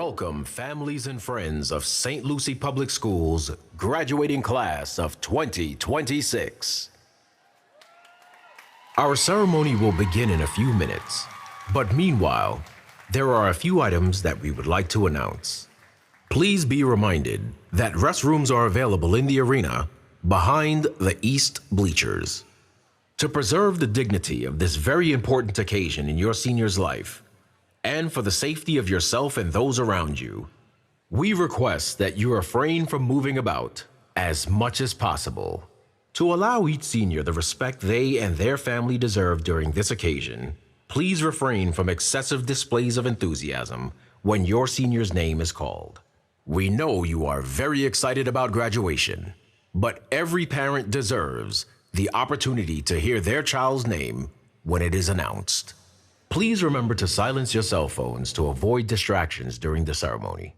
Welcome, families and friends of St. Lucie Public Schools graduating class of 2026. Our ceremony will begin in a few minutes, but meanwhile, there are a few items that we would like to announce. Please be reminded that restrooms are available in the arena behind the east bleachers. To preserve the dignity of this very important occasion in your senior's life, and for the safety of yourself and those around you, we request that you refrain from moving about as much as possible. To allow each senior the respect they and their family deserve during this occasion, please refrain from excessive displays of enthusiasm when your senior's name is called. We know you are very excited about graduation, but every parent deserves the opportunity to hear their child's name when it is announced. Please remember to silence your cell phones to avoid distractions during the ceremony.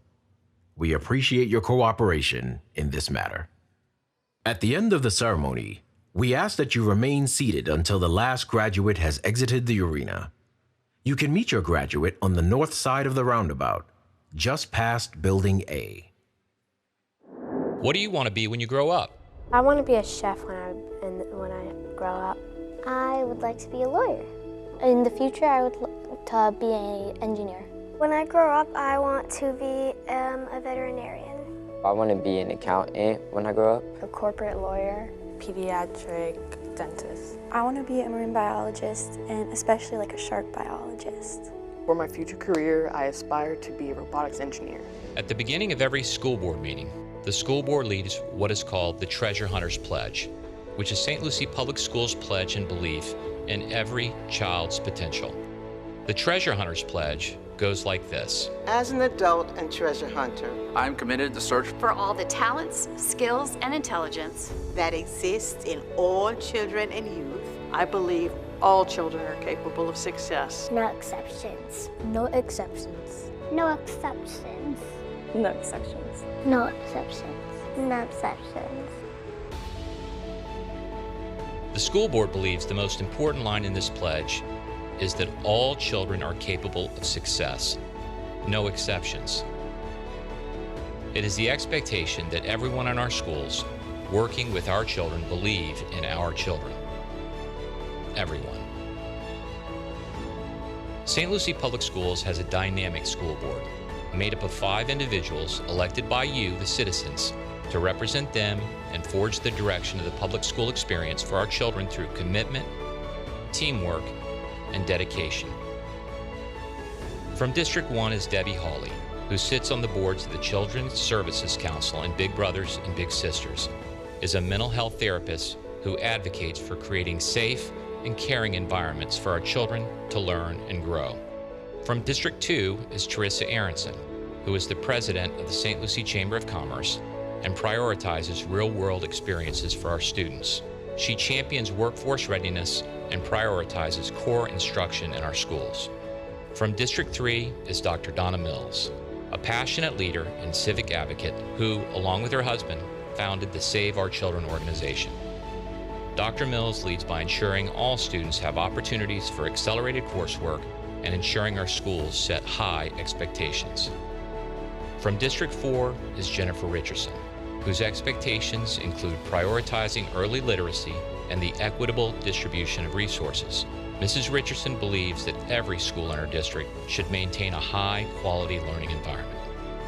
We appreciate your cooperation in this matter. At the end of the ceremony, we ask that you remain seated until the last graduate has exited the arena. You can meet your graduate on the north side of the roundabout, just past Building A. What do you want to be when you grow up? I want to be a chef when I grow up. I would like to be a lawyer. In the future, I would like to be an engineer. When I grow up, I want to be a veterinarian. I want to be an accountant when I grow up. A corporate lawyer. Pediatric dentist. I want to be a marine biologist, and especially like a shark biologist. For my future career, I aspire to be a robotics engineer. At the beginning of every school board meeting, the school board leads what is called the Treasure Hunter's Pledge, which is St. Lucie Public Schools' pledge and belief in every child's potential. The Treasure Hunter's Pledge goes like this. As an adult and treasure hunter, I'm committed to search for all the talents, skills, and intelligence that exists in all children and youth. I believe all children are capable of success. No exceptions. No exceptions. No exceptions. No exceptions. No exceptions. No exceptions. The school board believes the most important line in this pledge is that all children are capable of success, no exceptions. It is the expectation that everyone in our schools working with our children believe in our children. Everyone. St. Lucie Public Schools has a dynamic school board made up of 5 individuals elected by you, the citizens, to represent them and forge the direction of the public school experience for our children through commitment, teamwork, and dedication. From District 1 is Debbie Hawley, who sits on the boards of the Children's Services Council and Big Brothers and Big Sisters, is a mental health therapist who advocates for creating safe and caring environments for our children to learn and grow. From District 2 is Teresa Aronson, who is the president of the St. Lucie Chamber of Commerce and prioritizes real-world experiences for our students. She champions workforce readiness and prioritizes core instruction in our schools. From District 3 is Dr. Donna Mills, a passionate leader and civic advocate who, along with her husband, founded the Save Our Children organization. Dr. Mills leads by ensuring all students have opportunities for accelerated coursework and ensuring our schools set high expectations. From District 4 is Jennifer Richardson, whose expectations include prioritizing early literacy and the equitable distribution of resources. Mrs. Richardson believes that every school in her district should maintain a high-quality learning environment.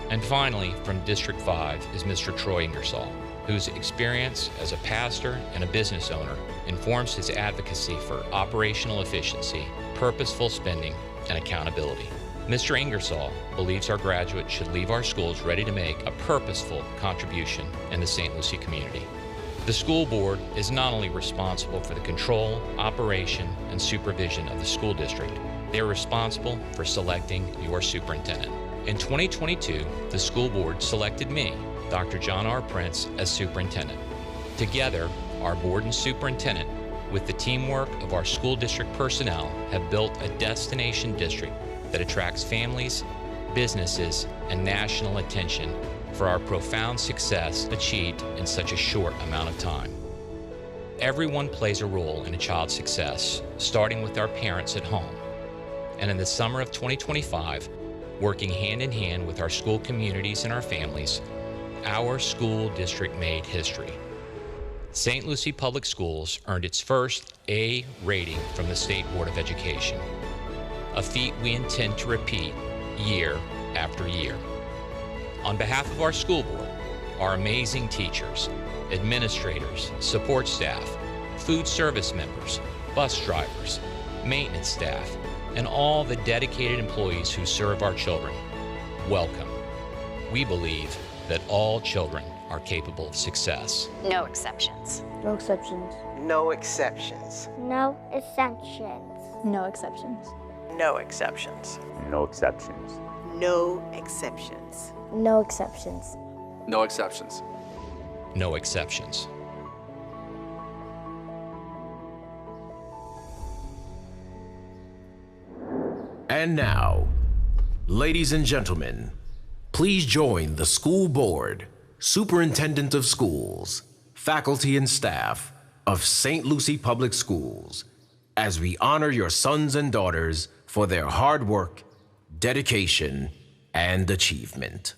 And finally, from District 5 is Mr. Troy Ingersoll, whose experience as a pastor and a business owner informs his advocacy for operational efficiency, purposeful spending, and accountability. Mr. Ingersoll believes our graduates should leave our schools ready to make a purposeful contribution in the St. Lucie community. The school board is not only responsible for the control, operation, and supervision of the school district, they are responsible for selecting your superintendent. In 2022, the school board selected me, Dr. John R. Prince, as superintendent. Together, our board and superintendent, with the teamwork of our school district personnel, have built a destination district that attracts families, businesses, and national attention for our profound success achieved in such a short amount of time. Everyone plays a role in a child's success, starting with our parents at home. And in the summer of 2025, Working hand in hand with our school communities and our families, our school district made history. St. Lucie Public Schools earned its first A rating from the State Board of Education, a feat we intend to repeat year after year. On behalf of our school board, our amazing teachers, administrators, support staff, food service members, bus drivers, maintenance staff, and all the dedicated employees who serve our children, welcome. We believe that all children are capable of success. No exceptions. No exceptions. No exceptions. No exceptions. No exceptions. No exceptions. No exceptions. No exceptions. No exceptions. No exceptions. No exceptions. And now, ladies and gentlemen, please join the school board, superintendent of schools, faculty and staff of St. Lucie Public Schools as we honor your sons and daughters for their hard work, dedication, and achievement.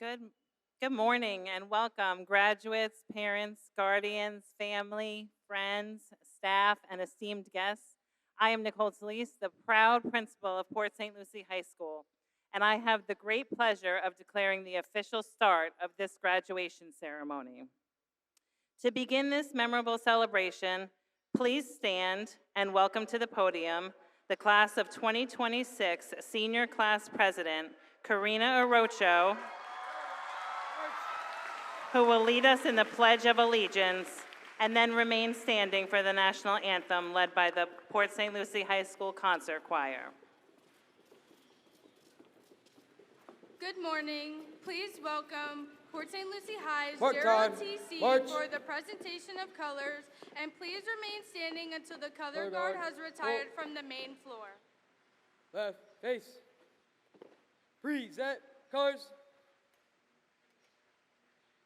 Good morning and welcome, graduates, parents, guardians, family, friends, staff, and esteemed guests. I am Nicole Talise, the proud principal of Port St. Lucie High School, and I have the great pleasure of declaring the official start of this graduation ceremony. To begin this memorable celebration, please stand and welcome to the podium the class of 2026 Senior Class President, Karina Orocho, who will lead us in the Pledge of Allegiance and then remain standing for the national anthem led by the Port St. Lucie High School Concert Choir. Good morning. Please welcome Port St. Lucie High's Mark Gerald time. TC March. for the presentation of colors, and please remain standing until the color guard has retired from the main floor. Left, face. Present, colors.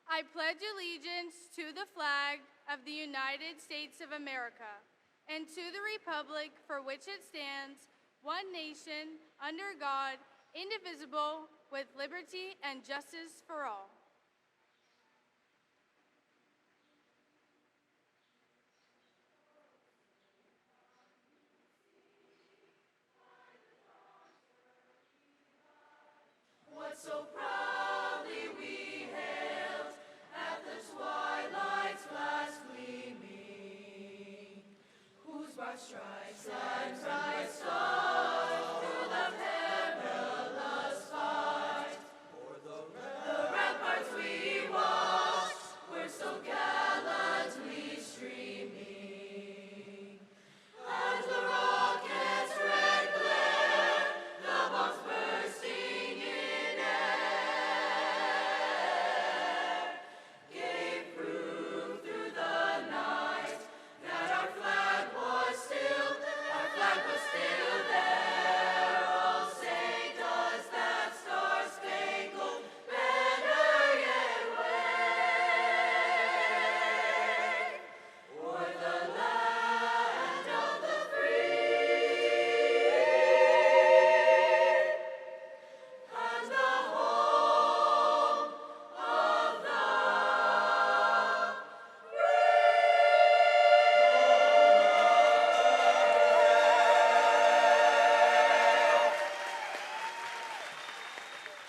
I pledge allegiance to the flag of the United States of America and to the republic for which it stands, one nation, under God, indivisible, with liberty and justice for all. What so proudly we hailed at the twilight's last gleaming, whose broad stripes and bright stars through the perilous fight, o'er the ramparts we watched were so gallantly streaming, as the rocket's red glare, the bombs bursting in air, gave proof through the night that our flag was still there. All say, does that star-spangled banner yet wave o'er the land of the free and the home of the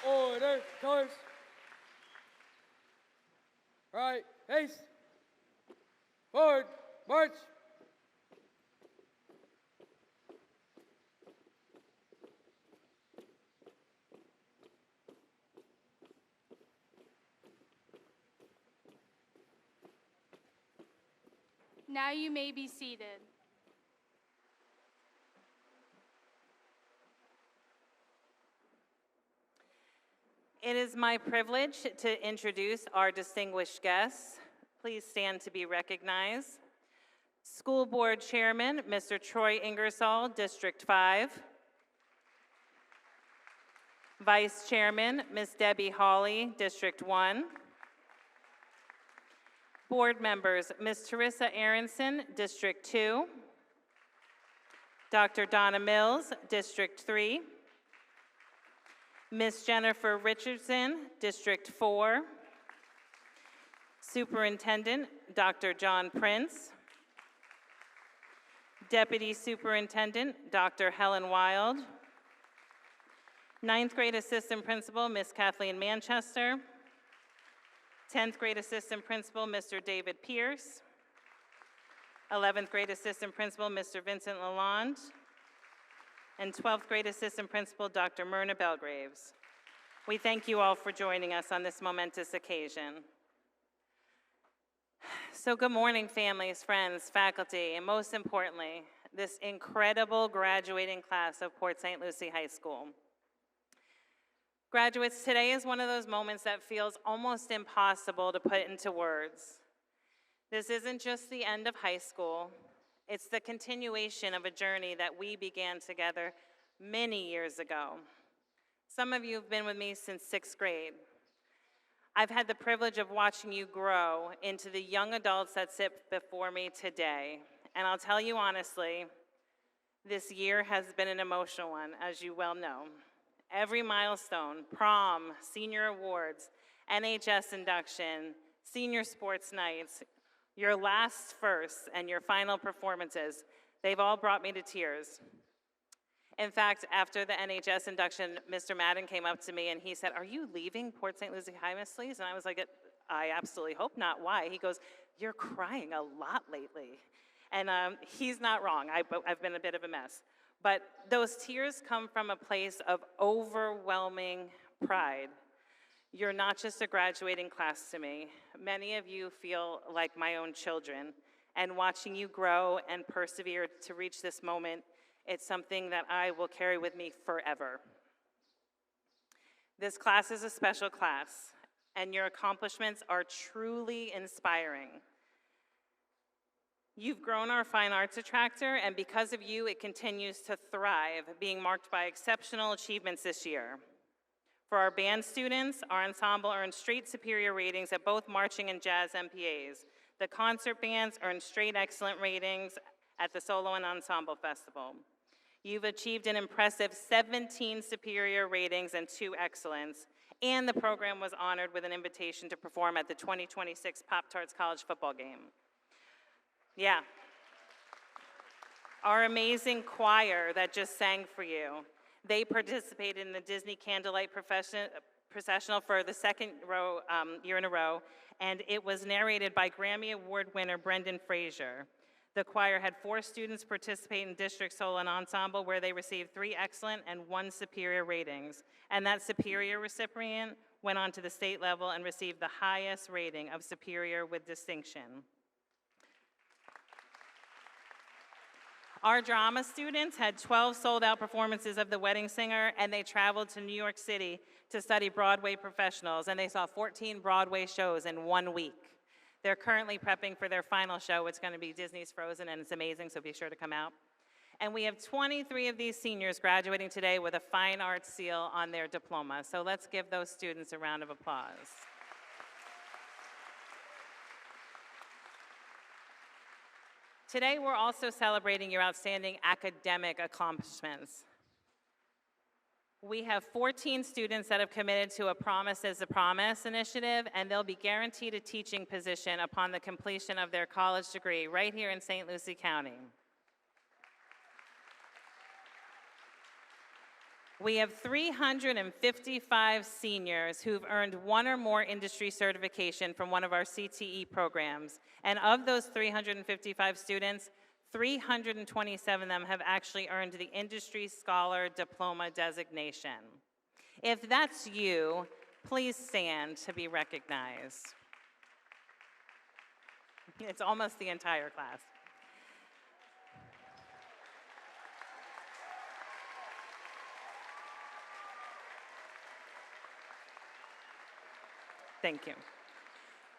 Order, colors. Right, face. Forward, march. Now you may be seated. It is my privilege to introduce our distinguished guests. Please stand to be recognized. School Board Chairman, Mr. Troy Ingersoll, District 5. Vice Chairman, Ms. Debbie Hawley, District 1. Board members, Ms. Teresa Aronson, District 2. Dr. Donna Mills, District 3. Ms. Jennifer Richardson, District 4. Superintendent, Dr. John Prince. Deputy Superintendent, Dr. Helen Wild. 9th grade Assistant Principal, Ms. Kathleen Manchester. 10th grade Assistant Principal, Mr. David Pierce. 11th grade Assistant Principal, Mr. Vincent Lalonde. And 12th grade Assistant Principal, Dr. Myrna Belgraves. We thank you all for joining us on this momentous occasion. So good morning, families, friends, faculty, and most importantly, this incredible graduating class of Port St. Lucie High School. Graduates, today is one of those moments that feels almost impossible to put into words. This isn't just the end of high school, it's the continuation of a journey that we began together many years ago. Some of you have been with me since 6th grade. I've had the privilege of watching you grow into the young adults that sit before me today. And I'll tell you honestly, this year has been an emotional one, as you well know. Every milestone, prom, senior awards, NHS induction, senior sports nights, your last firsts, and your final performances, they've all brought me to tears. In fact, after the NHS induction, Mr. Madden came up to me and he said, "Are you leaving Port St. Lucie High, Miss Lees?" And I was like, "I absolutely hope not. Why?" He goes, "You're crying a lot lately." And he's not wrong. I've been a bit of a mess. But those tears come from a place of overwhelming pride. You're not just a graduating class to me. Many of you feel like my own children. And watching you grow and persevere to reach this moment, it's something that I will carry with me forever. This class is a special class, and your accomplishments are truly inspiring. You've grown our fine arts attractor, and because of you, it continues to thrive, being marked by exceptional achievements this year. For our band students, our ensemble earned straight superior ratings at both marching and jazz MPAs. The concert bands earned straight excellent ratings at the Solo and Ensemble Festival. You've achieved an impressive 17 superior ratings and 2 excellence, and the program was honored with an invitation to perform at the 2026 Pop-Tarts College football game. Yeah. Our amazing choir that just sang for you, they participated in the Disney Candlelight Processional for the second year in a row, and it was narrated by Grammy Award winner Brendan Fraser. The choir had 4 students participate in District Solo and Ensemble, where they received 3 excellent and 1 superior ratings. And that superior recipient went on to the state level and received the highest rating of superior with distinction. Our drama students had 12 sold-out performances of The Wedding Singer, and they traveled to New York City to study Broadway professionals, and they saw 14 Broadway shows in 1 week. They're currently prepping for their final show. It's going to be Disney's Frozen, and it's amazing, so be sure to come out. And we have 23 of these seniors graduating today with a fine arts seal on their diploma. So let's give those students a round of applause. Today, we're also celebrating your outstanding academic accomplishments. We have 14 students that have committed to a Promise is a Promise initiative, and they'll be guaranteed a teaching position upon the completion of their college degree right here in St. Lucie County. We have 355 seniors who've earned 1 or more industry certification from one of our CTE programs. And of those 355 students, 327 of them have actually earned the Industry Scholar Diploma designation. If that's you, please stand to be recognized. It's almost the entire class. Thank you.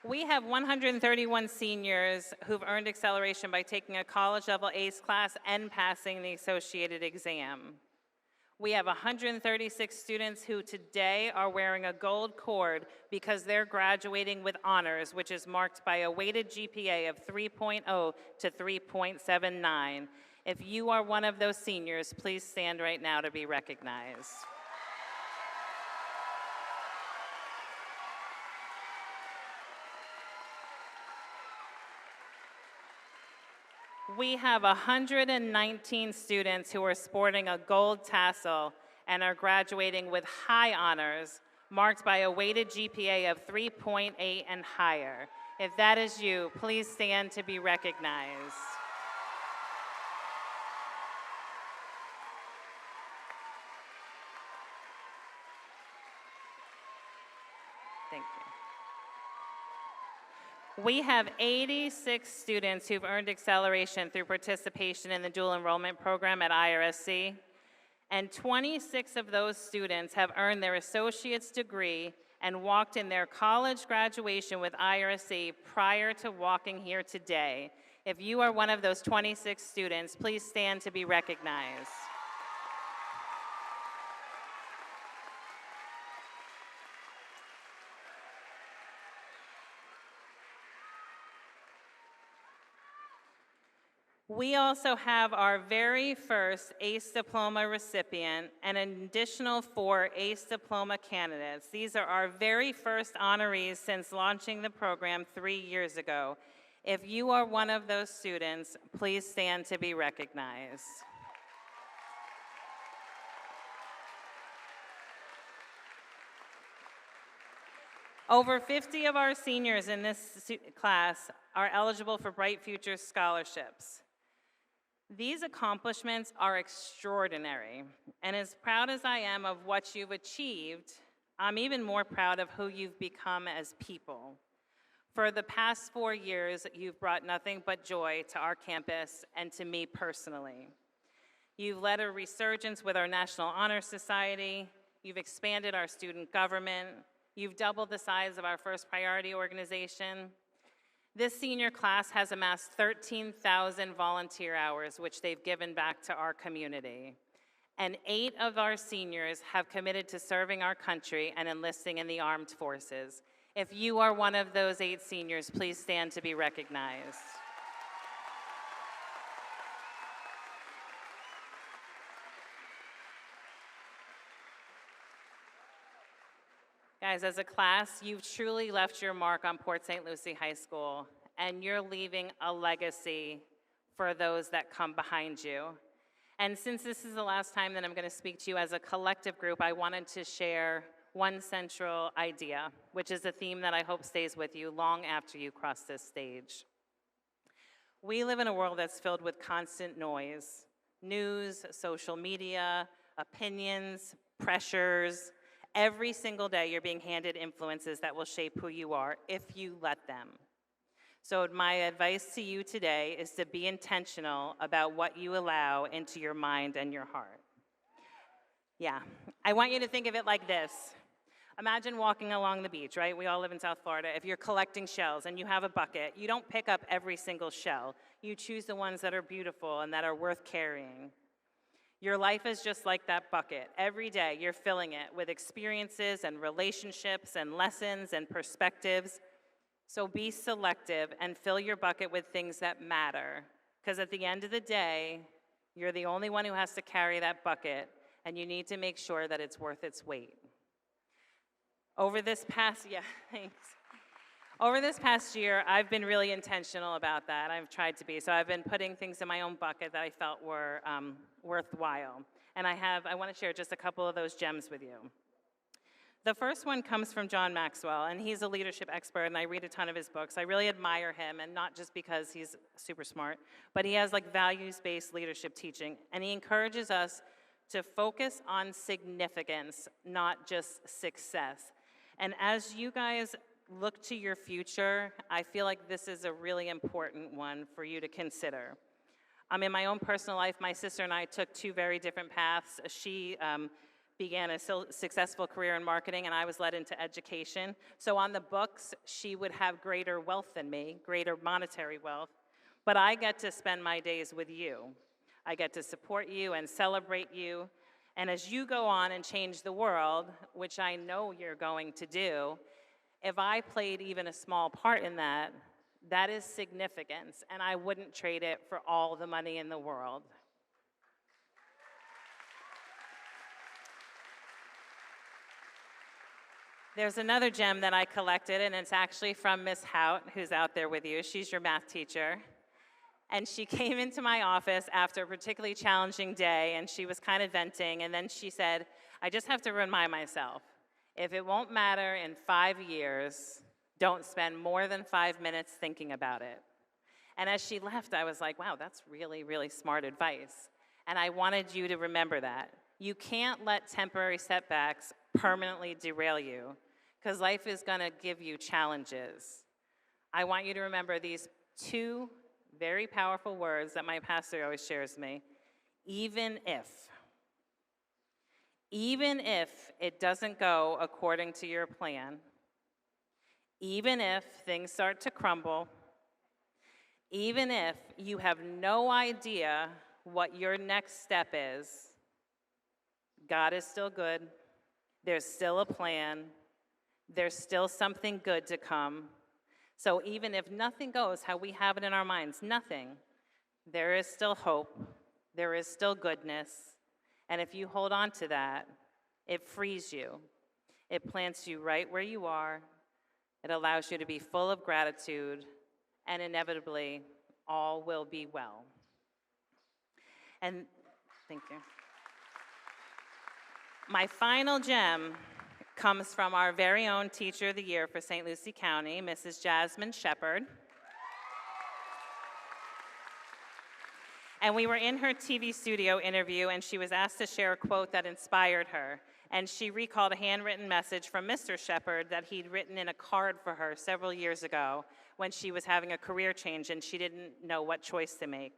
We have 131 seniors who've earned acceleration by taking a college-level ACE class and passing the associated exam. We have 136 students who today are wearing a gold cord because they're graduating with honors, which is marked by a weighted GPA of 3.0 to 3.79. If you are one of those seniors, please stand right now to be recognized. We have 119 students who are sporting a gold tassel and are graduating with high honors, marked by a weighted GPA of 3.8 and higher. If that is you, please stand to be recognized. Thank you. We have 86 students who've earned acceleration through participation in the dual enrollment program at IRSC, and 26 of those students have earned their associate's degree and walked in their college graduation with IRSC prior to walking here today. If you are one of those 26 students, please stand to be recognized. We also have our very first ACE diploma recipient and an additional 4 ACE diploma candidates. These are our very first honorees since launching the program 3 years ago. If you are one of those students, please stand to be recognized. Over 50 of our seniors in this class are eligible for Bright Futures scholarships. These accomplishments are extraordinary, and as proud as I am of what you've achieved, I'm even more proud of who you've become as people. For the past 4 years, you've brought nothing but joy to our campus and to me personally. You've led a resurgence with our National Honor Society, you've expanded our student government, you've doubled the size of our first priority organization. This senior class has amassed 13,000 volunteer hours, which they've given back to our community. And 8 of our seniors have committed to serving our country and enlisting in the armed forces. If you are one of those 8 seniors, please stand to be recognized. Guys, as a class, you've truly left your mark on Port St. Lucie High School, and you're leaving a legacy for those that come behind you. And since this is the last time that I'm going to speak to you as a collective group, I wanted to share one central idea, which is a theme that I hope stays with you long after you cross this stage. We live in a world that's filled with constant noise, news, social media, opinions, pressures. Every single day, you're being handed influences that will shape who you are if you let them. So my advice to you today is to be intentional about what you allow into your mind and your heart. Yeah, I want you to think of it like this. Imagine walking along the beach, right? We all live in South Florida. If you're collecting shells and you have a bucket, you don't pick up every single shell. You choose the ones that are beautiful and that are worth carrying. Your life is just like that bucket. Every day, you're filling it with experiences and relationships and lessons and perspectives. So be selective and fill your bucket with things that matter. Because at the end of the day, you're the only one who has to carry that bucket, and you need to make sure that it's worth its weight. Over this past year, I've been really intentional about that. I've tried to be. So I've been putting things in my own bucket that I felt were worthwhile. And I want to share just a couple of those gems with you. The first one comes from John Maxwell, and he's a leadership expert, and I read a ton of his books. I really admire him, and not just because he's super smart, but he has like values-based leadership teaching, and he encourages us to focus on significance, not just success. And as you guys look to your future, I feel like this is a really important one for you to consider. In my own personal life, my sister and I took 2 very different paths. She began a successful career in marketing, and I was led into education. So on the books, she would have greater wealth than me, greater monetary wealth, but I get to spend my days with you. I get to support you and celebrate you, and as you go on and change the world, which I know you're going to do, if I played even a small part in that, that is significance, and I wouldn't trade it for all the money in the world. There's another gem that I collected, and it's actually from Miss Hout, who's out there with you. She's your math teacher. And she came into my office after a particularly challenging day, and she was kind of venting, and then she said, I just have to remind myself, if it won't matter in 5 years, don't spend more than 5 minutes thinking about it. And as she left, I was like, wow, that's really, really smart advice. And I wanted you to remember that. You can't let temporary setbacks permanently derail you, because life is going to give you challenges. I want you to remember these 2 very powerful words that my pastor always shares me. Even if it doesn't go according to your plan, even if things start to crumble, even if you have no idea what your next step is, God is still good. There's still a plan. There's still something good to come. So even if nothing goes how we have it in our minds, nothing, There is still hope. There is still goodness. And if you hold on to that, it frees you. It plants you right where you are. It allows you to be full of gratitude, and inevitably, all will be well. And thank you. My final gem comes from our very own Teacher of the Year for St. Lucie County, Mrs. Jasmine Shepard. And we were in her TV studio interview, and she was asked to share a quote that inspired her. And she recalled a handwritten message from Mr. Shepard that he'd written in a card for her several years ago when she was having a career change and she didn't know what choice to make.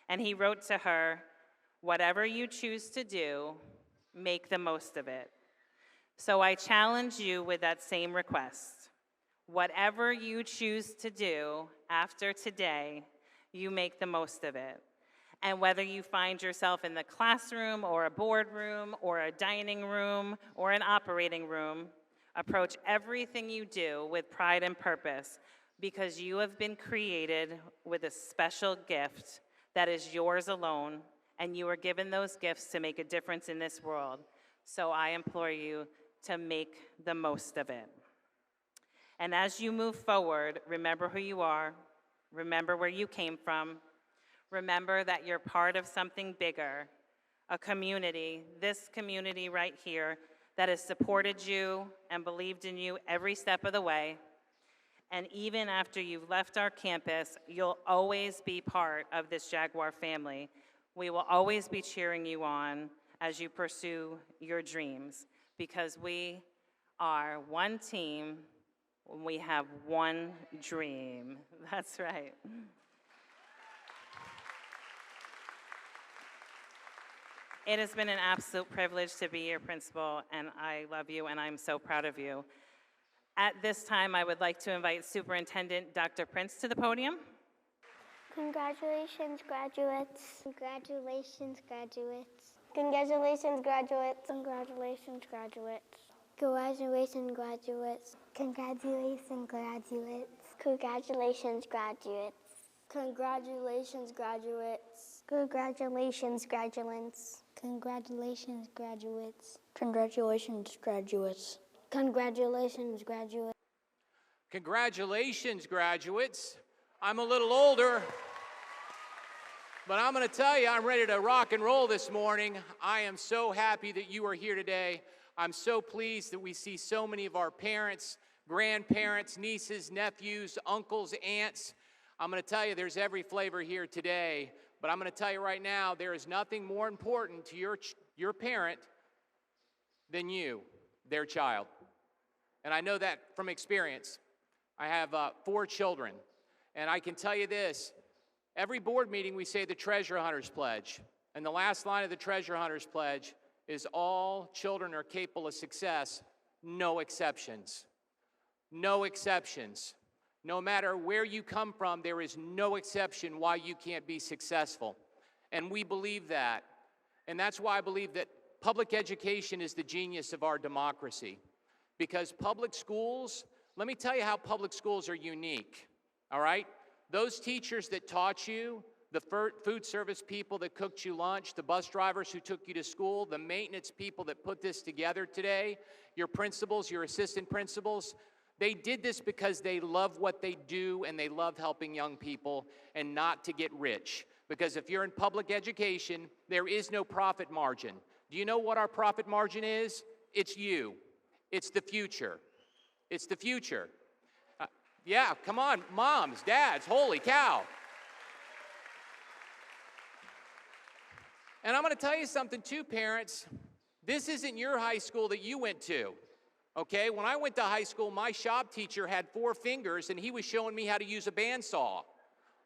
And he wrote to her, "Whatever you choose to do, make the most of it." So I challenge you with that same request. Whatever you choose to do after today, you make the most of it. And whether you find yourself in the classroom or a boardroom or a dining room or an operating room, approach everything you do with pride and purpose, because you have been created with a special gift that is yours alone, and you are given those gifts to make a difference in this world. So I implore you to make the most of it. And as you move forward, remember who you are, remember where you came from, remember that you're part of something bigger, a community, this community right here, that has supported you and believed in you every step of the way. And even after you've left our campus, you'll always be part of this Jaguar family. We will always be cheering you on as you pursue your dreams, because we are one team, we have one dream. That's right. It has been an absolute privilege to be your principal, and I love you, and I'm so proud of you. At this time, I would like to invite Superintendent Dr. Prince to the podium. Congratulations, graduates. Congratulations, graduates. Congratulations, graduates. Congratulations, graduates. Congratulations, graduates. Congratulations, graduates. Congratulations, graduates. Congratulations, graduates. Congratulations, graduates. Congratulations, graduates. Congratulations, graduates. Congratulations, graduates. Congratulations, graduates. I'm a little older, but I'm going to tell you, I'm ready to rock and roll this morning. I am so happy that you are here today. I'm so pleased that we see so many of our parents, grandparents, nieces, nephews, uncles, aunts. I'm going to tell you, there's every flavor here today, but I'm going to tell you right now, there is nothing more important to your parent than you, their child. And I know that from experience. I have 4 children, and I can tell you this, every board meeting we say the Treasure Hunters Pledge, and the last line of the Treasure Hunters Pledge is all children are capable of success, no exceptions. No exceptions. No matter where you come from, there is no exception why you can't be successful. And we believe that. And that's why I believe that public education is the genius of our democracy. Because public schools, let me tell you how public schools are unique, all right? Those teachers that taught you, the food service people that cooked you lunch, the bus drivers who took you to school, the maintenance people that put this together today, your principals, your assistant principals, they did this because they love what they do and they love helping young people and not to get rich. Because if you're in public education, there is no profit margin. Do you know what our profit margin is? It's you. It's the future. It's the future. Yeah, come on, moms, dads, holy cow. And I'm going to tell you something too, parents. This isn't your high school that you went to. Okay, when I went to high school, my shop teacher had 4 fingers and he was showing me how to use a bandsaw.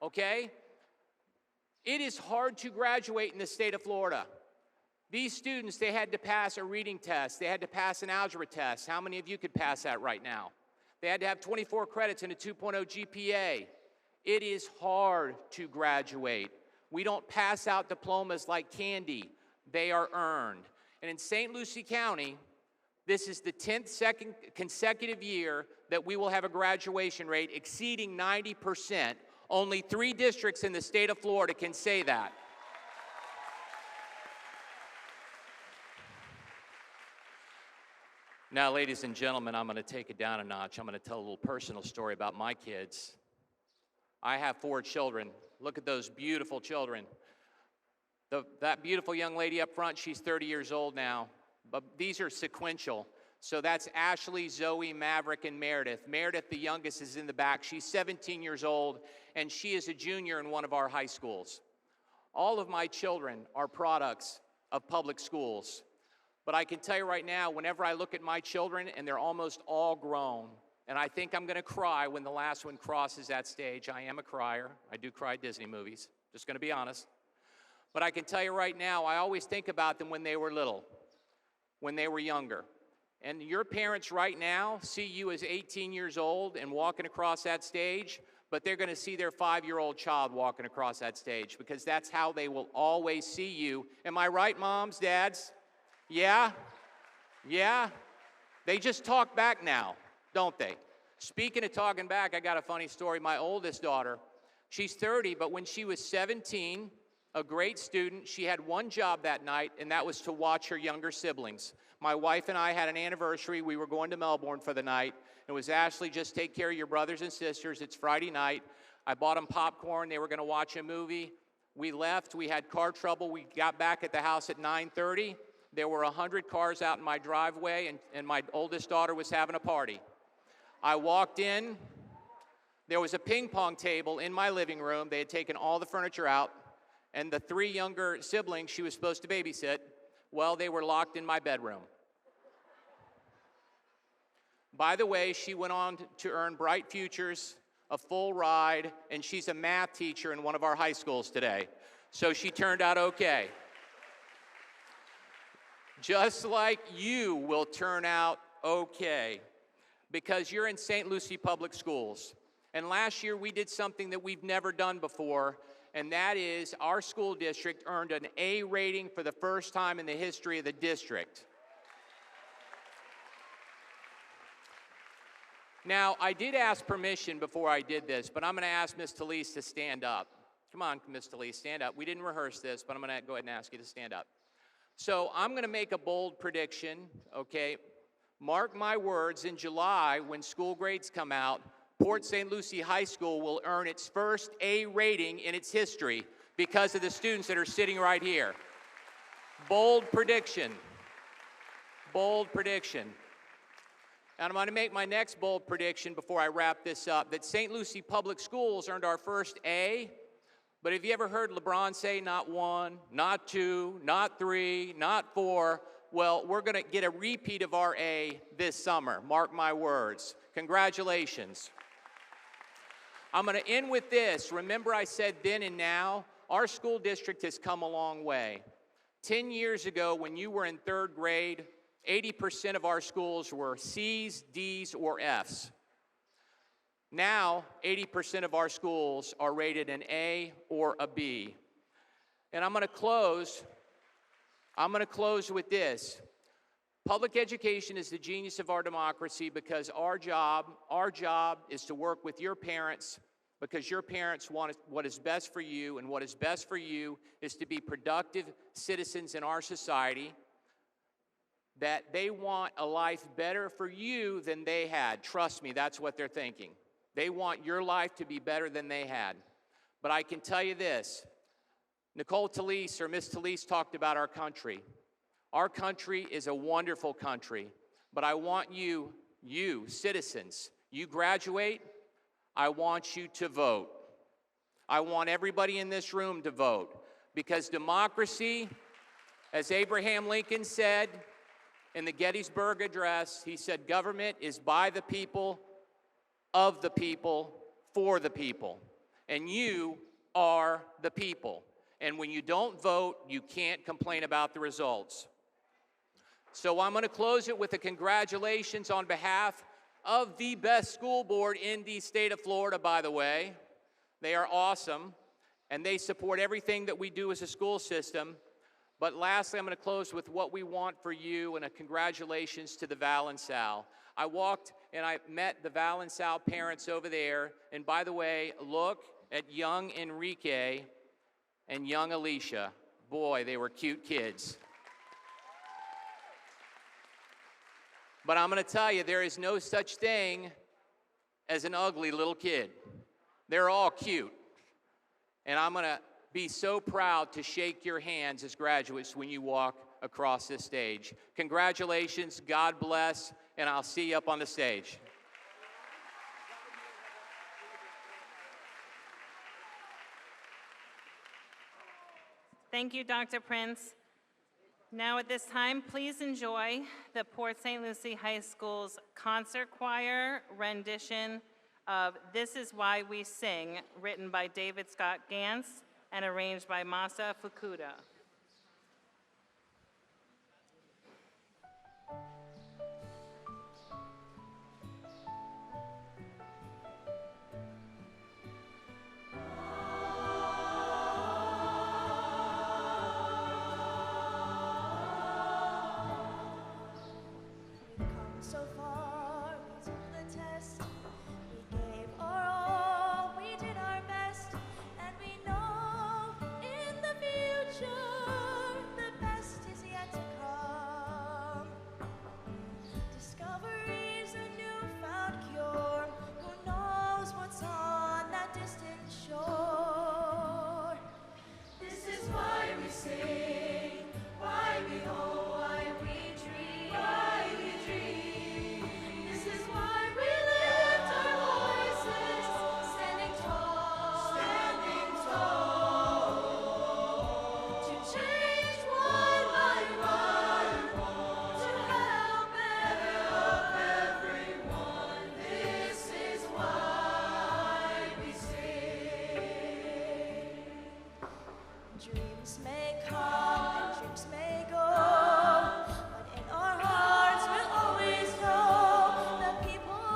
Okay? It is hard to graduate in the state of Florida. These students, they had to pass a reading test. They had to pass an algebra test. How many of you could pass that right now? They had to have 24 credits and a 2.0 GPA. It is hard to graduate. We don't pass out diplomas like candy. They are earned. And in St. Lucie County, this is the 10th consecutive year that we will have a graduation rate exceeding 90% Only 3 districts in the state of Florida can say that. Now, ladies and gentlemen, I'm going to take it down a notch. I'm going to tell a little personal story about my kids. I have 4 children. Look at those beautiful children. That beautiful young lady up front, she's 30 years old now. But these are sequential. So that's Ashley, Zoe, Maverick, and Meredith. Meredith, the youngest, is in the back. She's 17 years old, and she is a junior in one of our high schools. All of my children are products of public schools. But I can tell you right now, whenever I look at my children, and they're almost all grown, and I think I'm going to cry when the last one crosses that stage. I am a crier. I do cry at Disney movies. Just going to be honest. But I can tell you right now, I always think about them when they were little, when they were younger. And your parents right now see you as 18 years old and walking across that stage, but they're going to see their 5-year-old child walking across that stage because that's how they will always see you. Am I right, moms, dads? Yeah? Yeah? They just talk back now, don't they? Speaking of talking back, I got a funny story. My oldest daughter, she's 30, but when she was 17, a great student, she had one job that night, and that was to watch her younger siblings. My wife and I had an anniversary. We were going to Melbourne for the night. It was, Ashley, just take care of your brothers and sisters. It's Friday night. I bought them popcorn. They were going to watch a movie. We left. We had car trouble. We got back at the house at 9:30. There were 100 cars out in my driveway, and my oldest daughter was having a party. I walked in. There was a ping pong table in my living room. They had taken all the furniture out, and the 3 younger siblings she was supposed to babysit, well, they were locked in my bedroom. By the way, she went on to earn bright futures, a full ride, and she's a math teacher in one of our high schools today. So she turned out okay. Just like you will turn out okay, because you're in St. Lucie Public Schools. And last year we did something that we've never done before, and that is our school district earned an A rating for the first time in the history of the district. Now, I did ask permission before I did this, but I'm going to ask Ms. Talise to stand up. Come on, Ms. Talise, stand up. We didn't rehearse this, but I'm going to go ahead and ask you to stand up. So I'm going to make a bold prediction, okay? Mark my words, in July, when school grades come out, Port St. Lucie High School will earn its first A rating in its history because of the students that are sitting right here. Bold prediction. Bold prediction. And I'm going to make my next bold prediction before I wrap this up, that St. Lucie Public Schools earned our first A, but have you ever heard LeBron say not 1, not 2, not 3, not 4? Well, we're going to get a repeat of our A this summer. Mark my words. Congratulations. I'm going to end with this. Remember I said then and now, our school district has come a long way. 10 years ago, when you were in 3rd grade, 80% of our schools were C's, D's, or F's. Now, 80% of our schools are rated an A or a B. And I'm going to close with this. Public education is the genius of our democracy because our job is to work with your parents because your parents want what is best for you, and what is best for you is to be productive citizens in our society, that they want a life better for you than they had. Trust me, that's what they're thinking. They want your life to be better than they had. But I can tell you this, Nicole Talise, or Miss Talise, talked about our country. Our country is a wonderful country, but I want you citizens, you graduate, I want you to vote. I want everybody in this room to vote, because democracy, as Abraham Lincoln said in the Gettysburg Address, he said, government is by the people, of the people, for the people. And you are the people. And when you don't vote, you can't complain about the results. So I'm going to close it with a congratulations on behalf of the best school board in the state of Florida, by the way. They are awesome, and they support everything that we do as a school system. But lastly, I'm going to close with what we want for you, and a congratulations to the Val and Sal. I walked and I met the Val and Sal parents over there, and by the way, look at young Enrique and young Alicia. Boy, they were cute kids. But I'm going to tell you, there is no such thing as an ugly little kid. They're all cute. And I'm going to be so proud to shake your hands as graduates when you walk across this stage. Congratulations, God bless, and I'll see you up on the stage. Thank you, Dr. Prince. Now at this time, please enjoy the Port St. Lucie High School's concert choir rendition of This Is Why We Sing, written by David Scott Gantz and arranged by Masa Fukuda. So far, we took the test. We gave our all, we did our best, and we know in the future the best is yet to come. Discovery's a newfound cure. Who knows what's on that distant shore? This is why we sing, why we hope, why we dream, why we dream. This is why we lift our voices, standing tall, to change one by one, to help everyone. This is why we sing. Dreams may come and dreams may go, but in our hearts we'll always know the people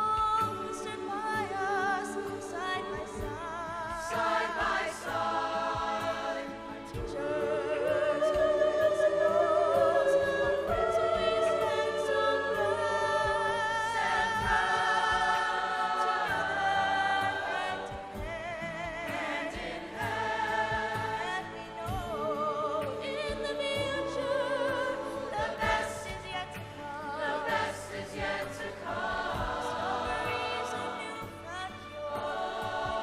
who stood by us side by side. Side by side. Our teachers, our principals, our friends who we stand so proud. Stand proud. Together, hand in hand. And we know in the future the best is yet to come. The best is yet to come. Discovery's a newfound cure. Who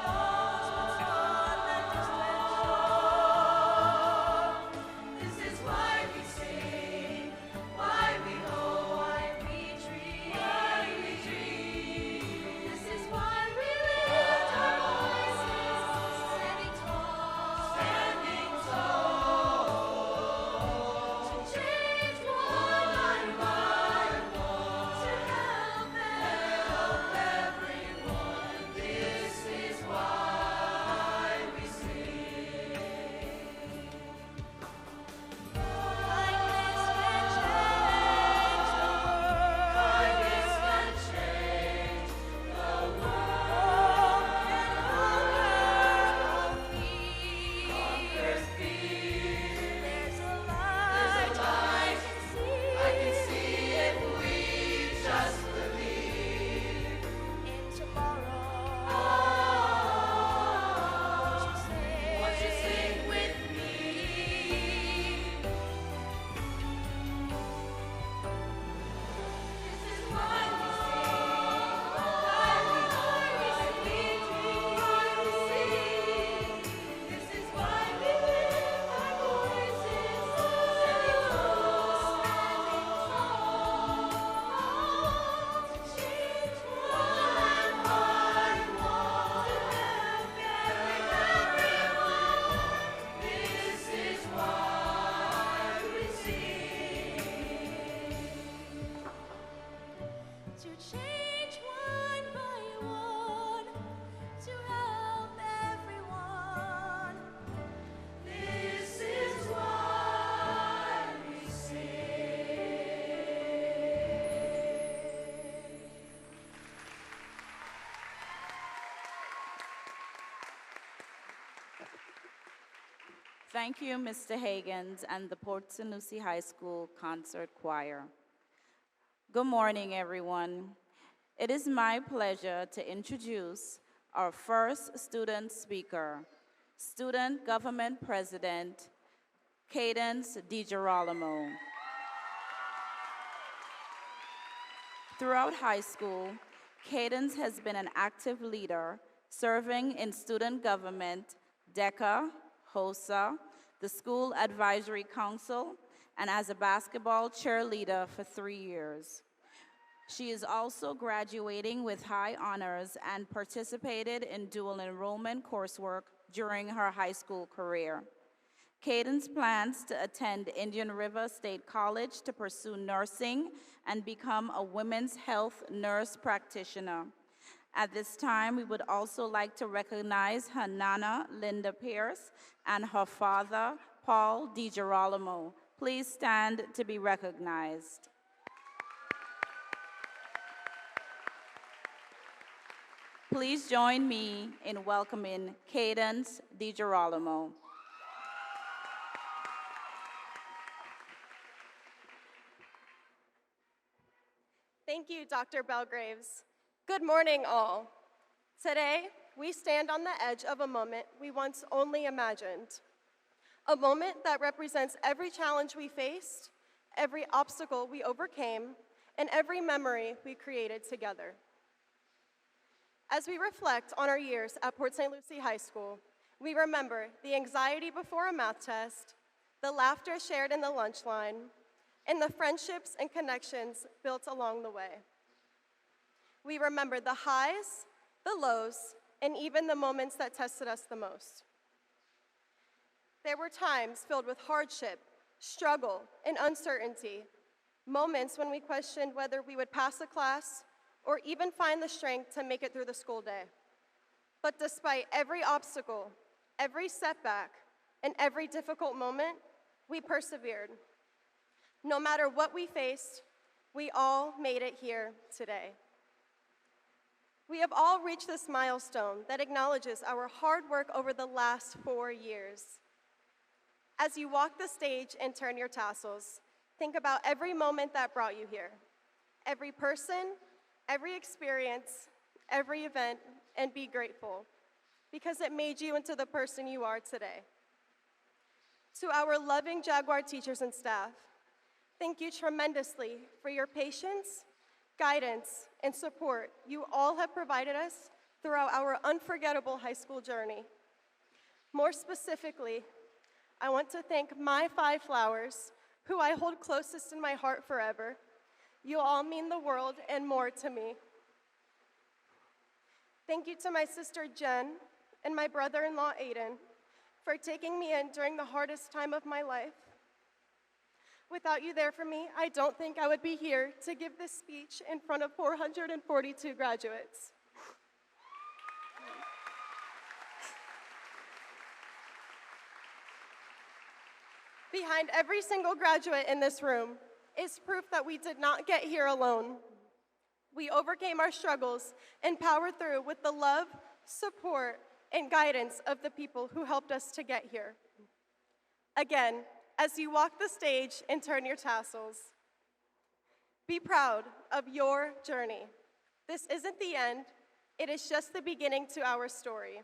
knows what's on that distant shore? This is why we sing, why we hope, why we dream, why we dream. This is why we lift our voices, standing tall, to change one by one, to help everyone. This is why we sing. Kindness can change the world. Kindness can change the world. And conquer fear. There's a light I can see if we just believe in tomorrow. Won't you sing with me? This is why we sing, why we dream, why we sing. This is why we lift our voices, standing tall, to change one by one, to help everyone. This is why we sing. To change one by one, to help everyone. This is why we sing. Thank you, Mr. Hagens and the Port St. Lucie High School Concert Choir. Good morning, everyone. It is my pleasure to introduce our first student speaker, Student Government President, Cadence DiGirolamo. Throughout high school, Cadence has been an active leader, serving in student government, DECA, HOSA, the School Advisory Council, and as a basketball cheerleader for 3 years. She is also graduating with high honors and participated in dual enrollment coursework during her high school career. Cadence plans to attend Indian River State College to pursue nursing and become a women's health nurse practitioner. At this time, we would also like to recognize her Nana, Linda Pierce, and her father, Paul DiGirolamo. Please stand to be recognized. Please join me in welcoming Cadence DiGirolamo. Thank you, Dr. Belgraves. Good morning, all. Today, we stand on the edge of a moment we once only imagined. A moment that represents every challenge we faced, every obstacle we overcame, and every memory we created together. As we reflect on our years at Port St. Lucie High School, we remember the anxiety before a math test, the laughter shared in the lunch line, and the friendships and connections built along the way. We remember the highs, the lows, and even the moments that tested us the most. There were times filled with hardship, struggle, and uncertainty, moments when we questioned whether we would pass a class or even find the strength to make it through the school day. But despite every obstacle, every setback, and every difficult moment, we persevered. No matter what we faced, we all made it here today. We have all reached this milestone that acknowledges our hard work over the last 4 years. As you walk the stage and turn your tassels, think about every moment that brought you here, every person, every experience, every event, and be grateful, because it made you into the person you are today. To our loving Jaguar teachers and staff, thank you tremendously for your patience, guidance, and support you all have provided us throughout our unforgettable high school journey. More specifically, I want to thank my 5 flowers, who I hold closest in my heart forever. You all mean the world and more to me. Thank you to my sister Jen and my brother-in-law Aiden for taking me in during the hardest time of my life. Without you there for me, I don't think I would be here to give this speech in front of 442 graduates. Behind every single graduate in this room is proof that we did not get here alone. We overcame our struggles and powered through with the love, support, and guidance of the people who helped us to get here. Again, as you walk the stage and turn your tassels, be proud of your journey. This isn't the end, it is just the beginning to our story.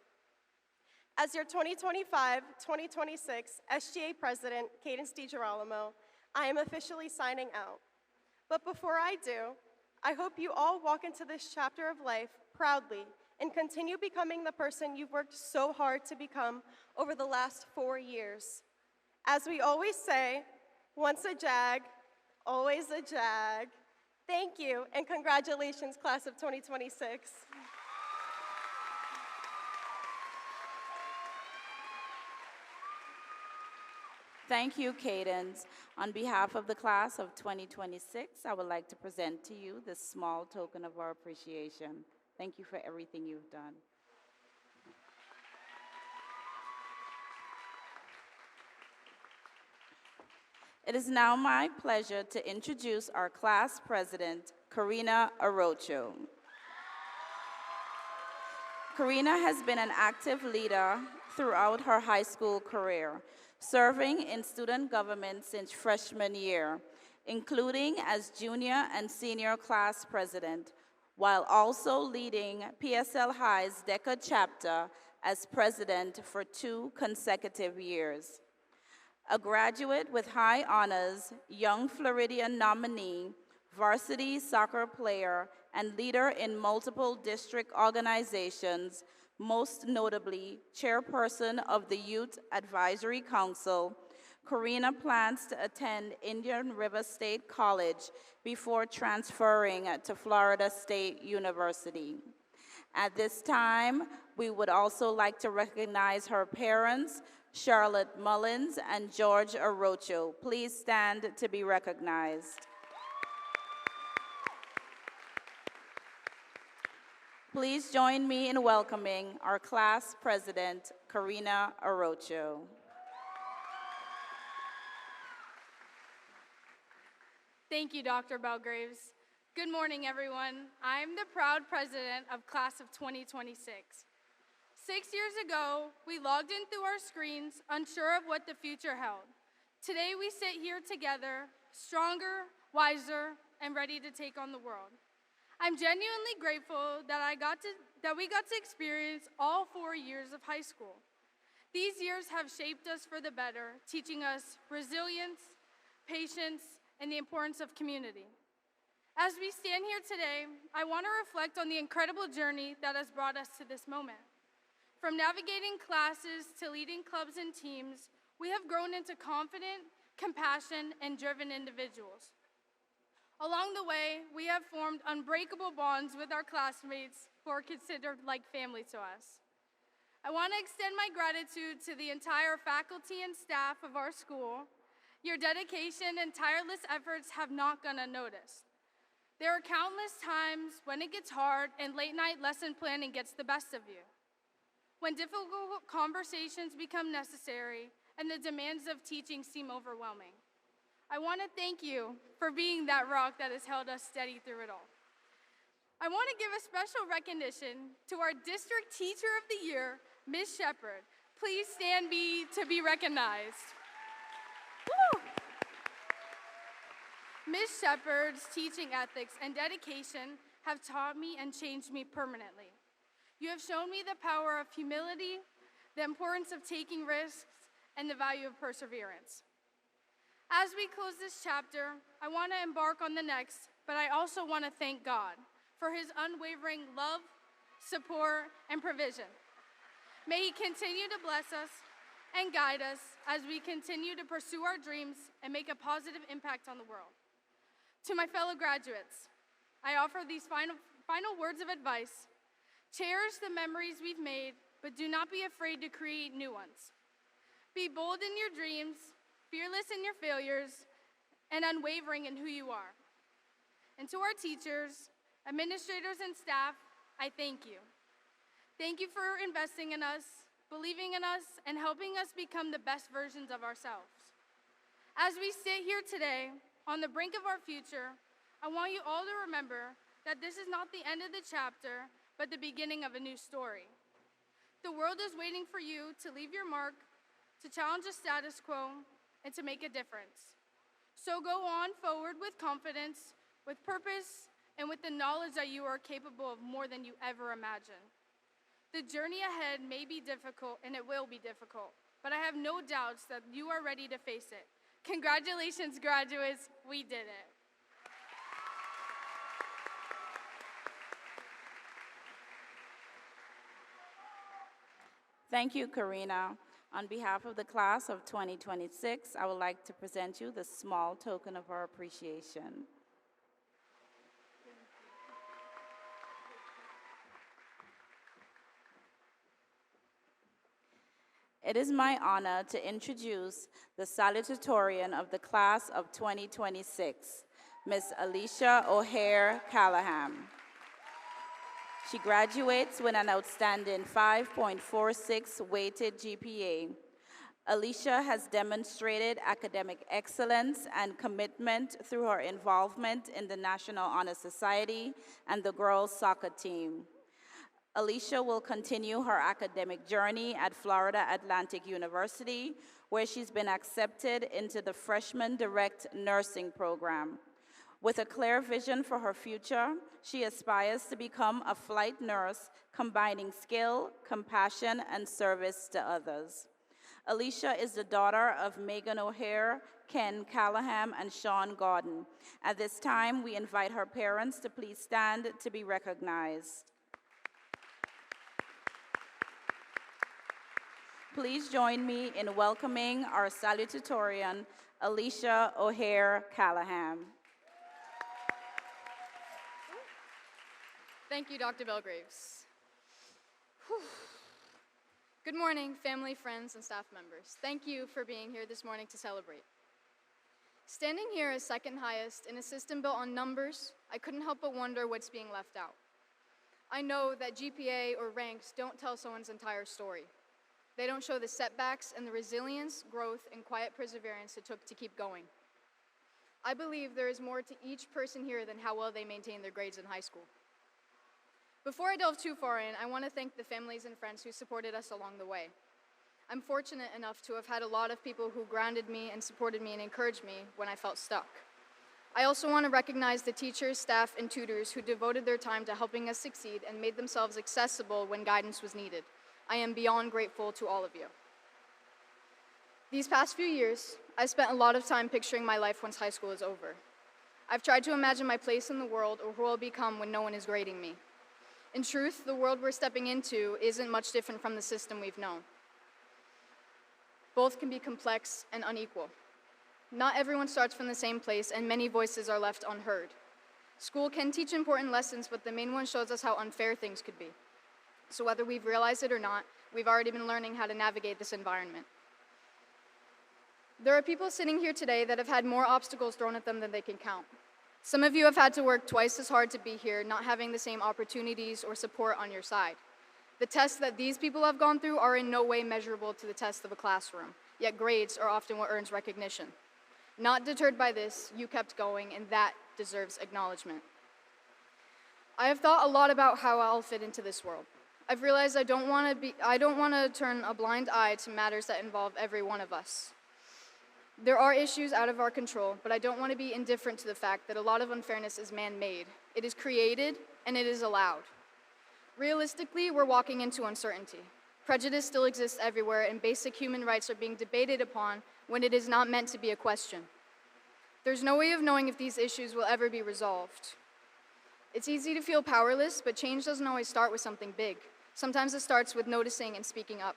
As your 2025-2026 SGA President, Cadence DiGirolamo, I am officially signing out. But before I do, I hope you all walk into this chapter of life proudly and continue becoming the person you've worked so hard to become over the last 4 years. As we always say, once a Jag, always a Jag. Thank you, and congratulations, class of 2026. Thank you, Cadence. On behalf of the class of 2026, I would like to present to you this small token of our appreciation. Thank you for everything you've done. It is now my pleasure to introduce our class president, Karina Arocho. Karina has been an active leader throughout her high school career, serving in student government since freshman year, including as junior and senior class president, while also leading PSL High's DECA chapter as president for 2 consecutive years. A graduate with high honors, Young Floridian nominee, varsity soccer player, and leader in multiple district organizations, most notably chairperson of the Youth Advisory Council, Karina plans to attend Indian River State College before transferring to Florida State University. At this time, we would also like to recognize her parents, Charlotte Mullins and George Arocho. Please stand to be recognized. Please join me in welcoming our class president, Karina Arocho. Thank you, Dr. Belgraves. Good morning, everyone. I'm the proud president of Class of 2026. 6 years ago, we logged in through our screens, unsure of what the future held. Today, we sit here together, stronger, wiser, and ready to take on the world. I'm genuinely grateful that we got to experience all 4 years of high school. These years have shaped us for the better, teaching us resilience, patience, and the importance of community. As we stand here today, I want to reflect on the incredible journey that has brought us to this moment. From navigating classes to leading clubs and teams, we have grown into confident, compassionate, and driven individuals. Along the way, we have formed unbreakable bonds with our classmates who are considered like family to us. I want to extend my gratitude to the entire faculty and staff of our school. Your dedication and tireless efforts have not gone unnoticed. There are countless times when it gets hard and late-night lesson planning gets the best of you. When difficult conversations become necessary and the demands of teaching seem overwhelming. I want to thank you for being that rock that has held us steady through it all. I want to give a special recognition to our District Teacher of the Year, Ms. Shepard. Please stand to be recognized. Woo! Ms. Shepard's teaching ethics and dedication have taught me and changed me permanently. You have shown me the power of humility, the importance of taking risks, and the value of perseverance. As we close this chapter, I want to embark on the next, but I also want to thank God for his unwavering love, support, and provision. May he continue to bless us and guide us as we continue to pursue our dreams and make a positive impact on the world. To my fellow graduates, I offer these final words of advice. Cherish the memories we've made, but do not be afraid to create new ones. Be bold in your dreams, fearless in your failures, and unwavering in who you are. And to our teachers, administrators, and staff, I thank you. Thank you for investing in us, believing in us, and helping us become the best versions of ourselves. As we sit here today, on the brink of our future, I want you all to remember that this is not the end of the chapter, but the beginning of a new story. The world is waiting for you to leave your mark, to challenge the status quo, and to make a difference. So go on forward with confidence, with purpose, and with the knowledge that you are capable of more than you ever imagined. The journey ahead may be difficult, and it will be difficult, but I have no doubts that you are ready to face it. Congratulations, graduates, we did it. Thank you, Karina. On behalf of the class of 2026, I would like to present you this small token of our appreciation. It is my honor to introduce the Salutatorian of the class of 2026, Ms. Alicia O'Hare Callahan. She graduates with an outstanding 5.46 weighted GPA. Alicia has demonstrated academic excellence and commitment through her involvement in the National Honor Society and the girls' soccer team. Alicia will continue her academic journey at Florida Atlantic University, where she's been accepted into the Freshman Direct Nursing Program. With a clear vision for her future, she aspires to become a flight nurse, combining skill, compassion, and service to others. Alicia is the daughter of Megan O'Hare, Ken Callahan, and Sean Gordon. At this time, we invite her parents to please stand to be recognized. Please join me in welcoming our salutatorian, Alicia O'Hare Callahan. Thank you, Dr. Belgraves. Whew. Good morning, family, friends, and staff members. Thank you for being here this morning to celebrate. Standing here as second highest in a system built on numbers, I couldn't help but wonder what's being left out. I know that GPA or ranks don't tell someone's entire story. They don't show the setbacks and the resilience, growth, and quiet perseverance it took to keep going. I believe there is more to each person here than how well they maintain their grades in high school. Before I delve too far in, I want to thank the families and friends who supported us along the way. I'm fortunate enough to have had a lot of people who grounded me and supported me and encouraged me when I felt stuck. I also want to recognize the teachers, staff, and tutors who devoted their time to helping us succeed and made themselves accessible when guidance was needed. I am beyond grateful to all of you. These past few years, I've spent a lot of time picturing my life once high school is over. I've tried to imagine my place in the world or who I'll become when no one is grading me. In truth, the world we're stepping into isn't much different from the system we've known. Both can be complex and unequal. Not everyone starts from the same place, and many voices are left unheard. School can teach important lessons, but the main one shows us how unfair things could be. So whether we've realized it or not, we've already been learning how to navigate this environment. There are people sitting here today that have had more obstacles thrown at them than they can count. Some of you have had to work twice as hard to be here, not having the same opportunities or support on your side. The tests that these people have gone through are in no way measurable to the tests of a classroom, yet grades are often what earns recognition. Not deterred by this, you kept going, and that deserves acknowledgement. I have thought a lot about how I'll fit into this world. I've realized I don't want to turn a blind eye to matters that involve every one of us. There are issues out of our control, but I don't want to be indifferent to the fact that a lot of unfairness is man-made. It is created, and it is allowed. Realistically, we're walking into uncertainty. Prejudice still exists everywhere, and basic human rights are being debated upon when it is not meant to be a question. There's no way of knowing if these issues will ever be resolved. It's easy to feel powerless, but change doesn't always start with something big. Sometimes it starts with noticing and speaking up.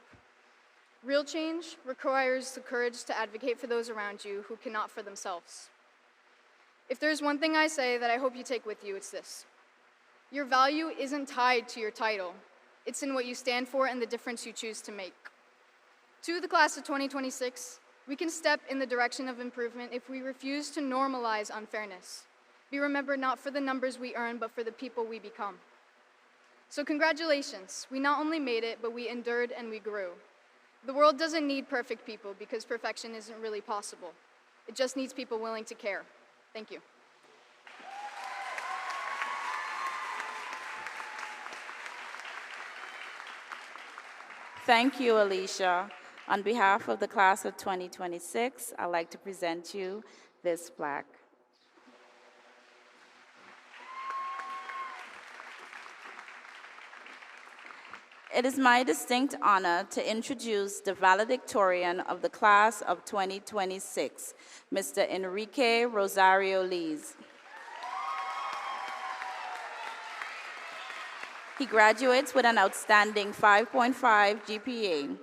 Real change requires the courage to advocate for those around you who cannot for themselves. If there's one thing I say that I hope you take with you, it's this. Your value isn't tied to your title. It's in what you stand for and the difference you choose to make. To the class of 2026, we can step in the direction of improvement if we refuse to normalize unfairness. Be remembered not for the numbers we earn, but for the people we become. So congratulations. We not only made it, but we endured and we grew. The world doesn't need perfect people because perfection isn't really possible. It just needs people willing to care. Thank you. Thank you, Alicia. On behalf of the class of 2026, I'd like to present you this plaque. It is my distinct honor to introduce the valedictorian of the class of 2026, Mr. Enrique Rosario Lees. He graduates with an outstanding 5.5 GPA.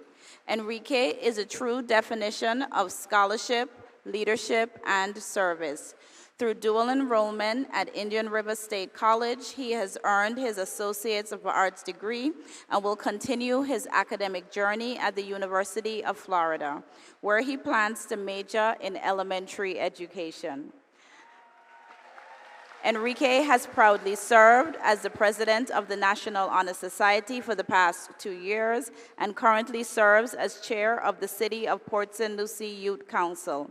Enrique is a true definition of scholarship, leadership, and service. Through dual enrollment at Indian River State College, he has earned his Associates of Arts degree and will continue his academic journey at the University of Florida, where he plans to major in elementary education. Enrique has proudly served as the president of the National Honor Society for the past 2 years and currently serves as chair of the City of Port St. Lucie Youth Council.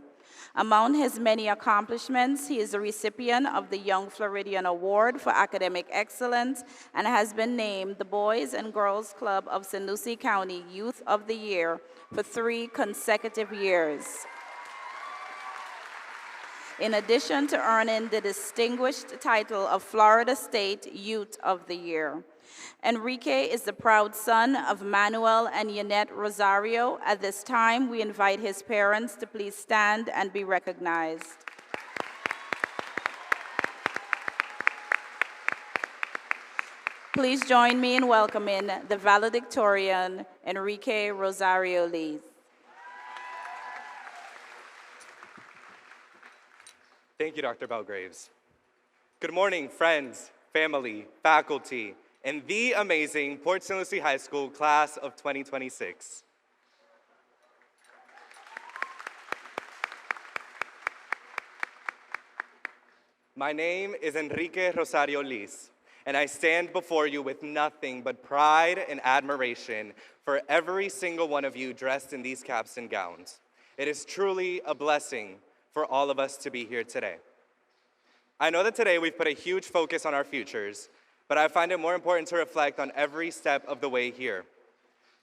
Among his many accomplishments, he is a recipient of the Young Floridian Award for Academic Excellence and has been named the Boys and Girls Club of St. Lucie County Youth of the Year for 3 consecutive years. in addition to earning the distinguished title of Florida State Youth of the Year. Enrique is the proud son of Manuel and Yannette Rosario. At this time, we invite his parents to please stand and be recognized. Please join me in welcoming the valedictorian, Enrique Rosario Lees. Thank you, Dr. Belgraves. Good morning, friends, family, faculty, and the amazing Port St. Lucie High School class of 2026. My name is Enrique Rosario Lees, and I stand before you with nothing but pride and admiration for every single one of you dressed in these caps and gowns. It is truly a blessing for all of us to be here today. I know that today we've put a huge focus on our futures, but I find it more important to reflect on every step of the way here.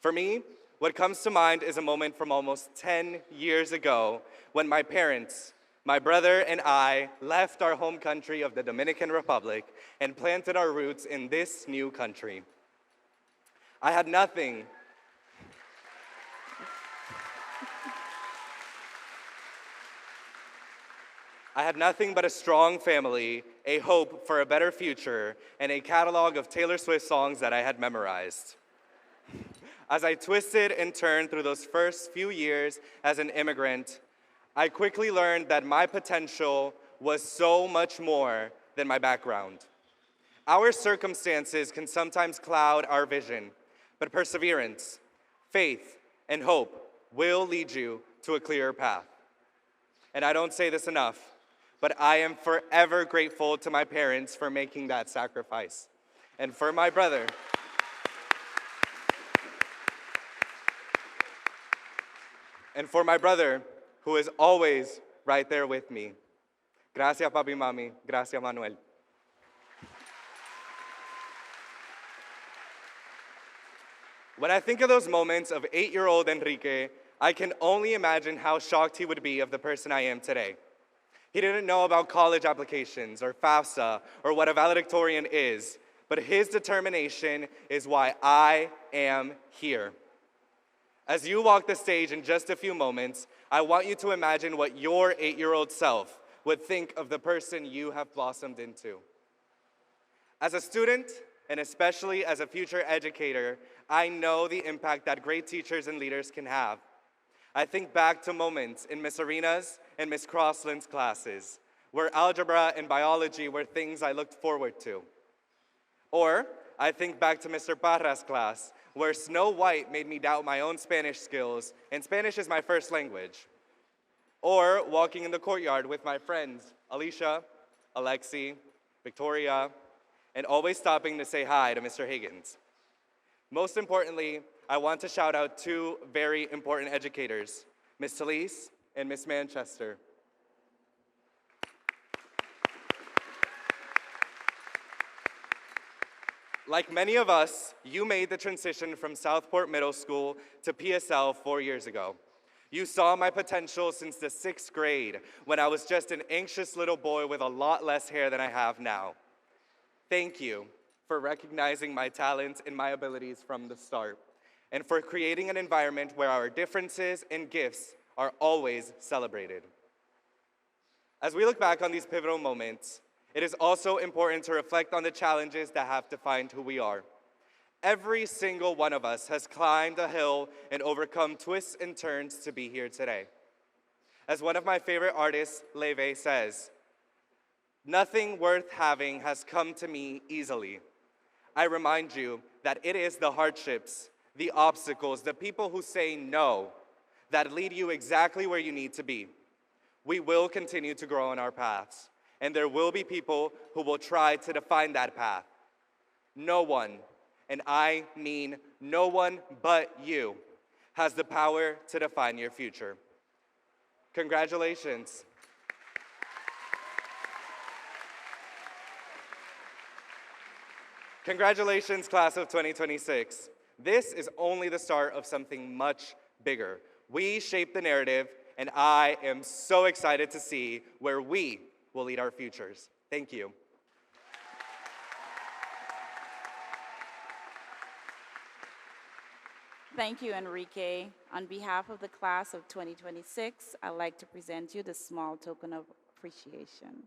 For me, what comes to mind is a moment from almost 10 years ago when my parents, my brother and I left our home country of the Dominican Republic and planted our roots in this new country. I had nothing but a strong family, a hope for a better future, and a catalog of Taylor Swift songs that I had memorized. As I twisted and turned through those first few years as an immigrant, I quickly learned that my potential was so much more than my background. Our circumstances can sometimes cloud our vision, but perseverance, faith, and hope will lead you to a clearer path. And I don't say this enough, but I am forever grateful to my parents for making that sacrifice. And for my brother, who is always right there with me. Gracias, papi, mami. Gracias, Manuel. When I think of those moments of 8-year-old Enrique, I can only imagine how shocked he would be of the person I am today. He didn't know about college applications or FAFSA or what a valedictorian is, but his determination is why I am here. As you walk the stage in just a few moments, I want you to imagine what your 8-year-old self would think of the person you have blossomed into. As a student, and especially as a future educator, I know the impact that great teachers and leaders can have. I think back to moments in Miss Arena's and Miss Crossland's classes, where algebra and biology were things I looked forward to. Or I think back to Mr. Parra's class, where Snow White made me doubt my own Spanish skills, and Spanish is my first language. Or walking in the courtyard with my friends, Alicia, Alexi, Victoria, and always stopping to say hi to Mr. Higgins. Most importantly, I want to shout out two very important educators, Ms. Talise and Ms. Manchester. Like many of us, you made the transition from Southport Middle School to PSL 4 years ago. You saw my potential since the 6th grade, when I was just an anxious little boy with a lot less hair than I have now. Thank you for recognizing my talents and my abilities from the start, and for creating an environment where our differences and gifts are always celebrated. As we look back on these pivotal moments, it is also important to reflect on the challenges that have defined who we are. Every single one of us has climbed a hill and overcome twists and turns to be here today. As one of my favorite artists, Leve, says, "Nothing worth having has come to me easily. I remind you that it is the hardships, the obstacles, the people who say no, that lead you exactly where you need to be. We will continue to grow on our paths, and there will be people who will try to define that path. No one, and I mean no one but you, has the power to define your future." Congratulations. Congratulations, class of 2026. This is only the start of something much bigger. We shape the narrative, and I am so excited to see where we will lead our futures. Thank you. Thank you, Enrique. On behalf of the class of 2026, I'd like to present you this small token of appreciation.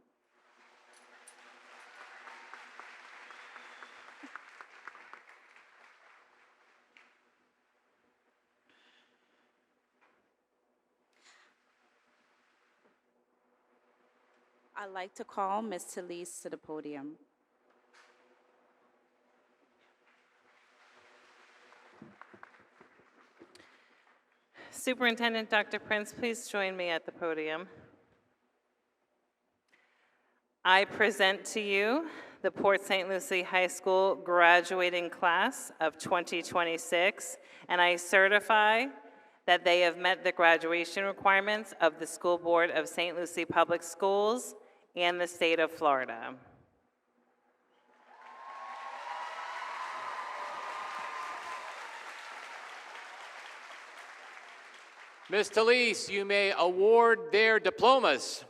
I'd like to call Ms. Talise to the podium. Superintendent Dr. Prince, please join me at the podium. I present to you the Port St. Lucie High School graduating class of 2026, and I certify that they have met the graduation requirements of the School Board of St. Lucie Public Schools and the state of Florida. Ms. Talise, you may award their diplomas.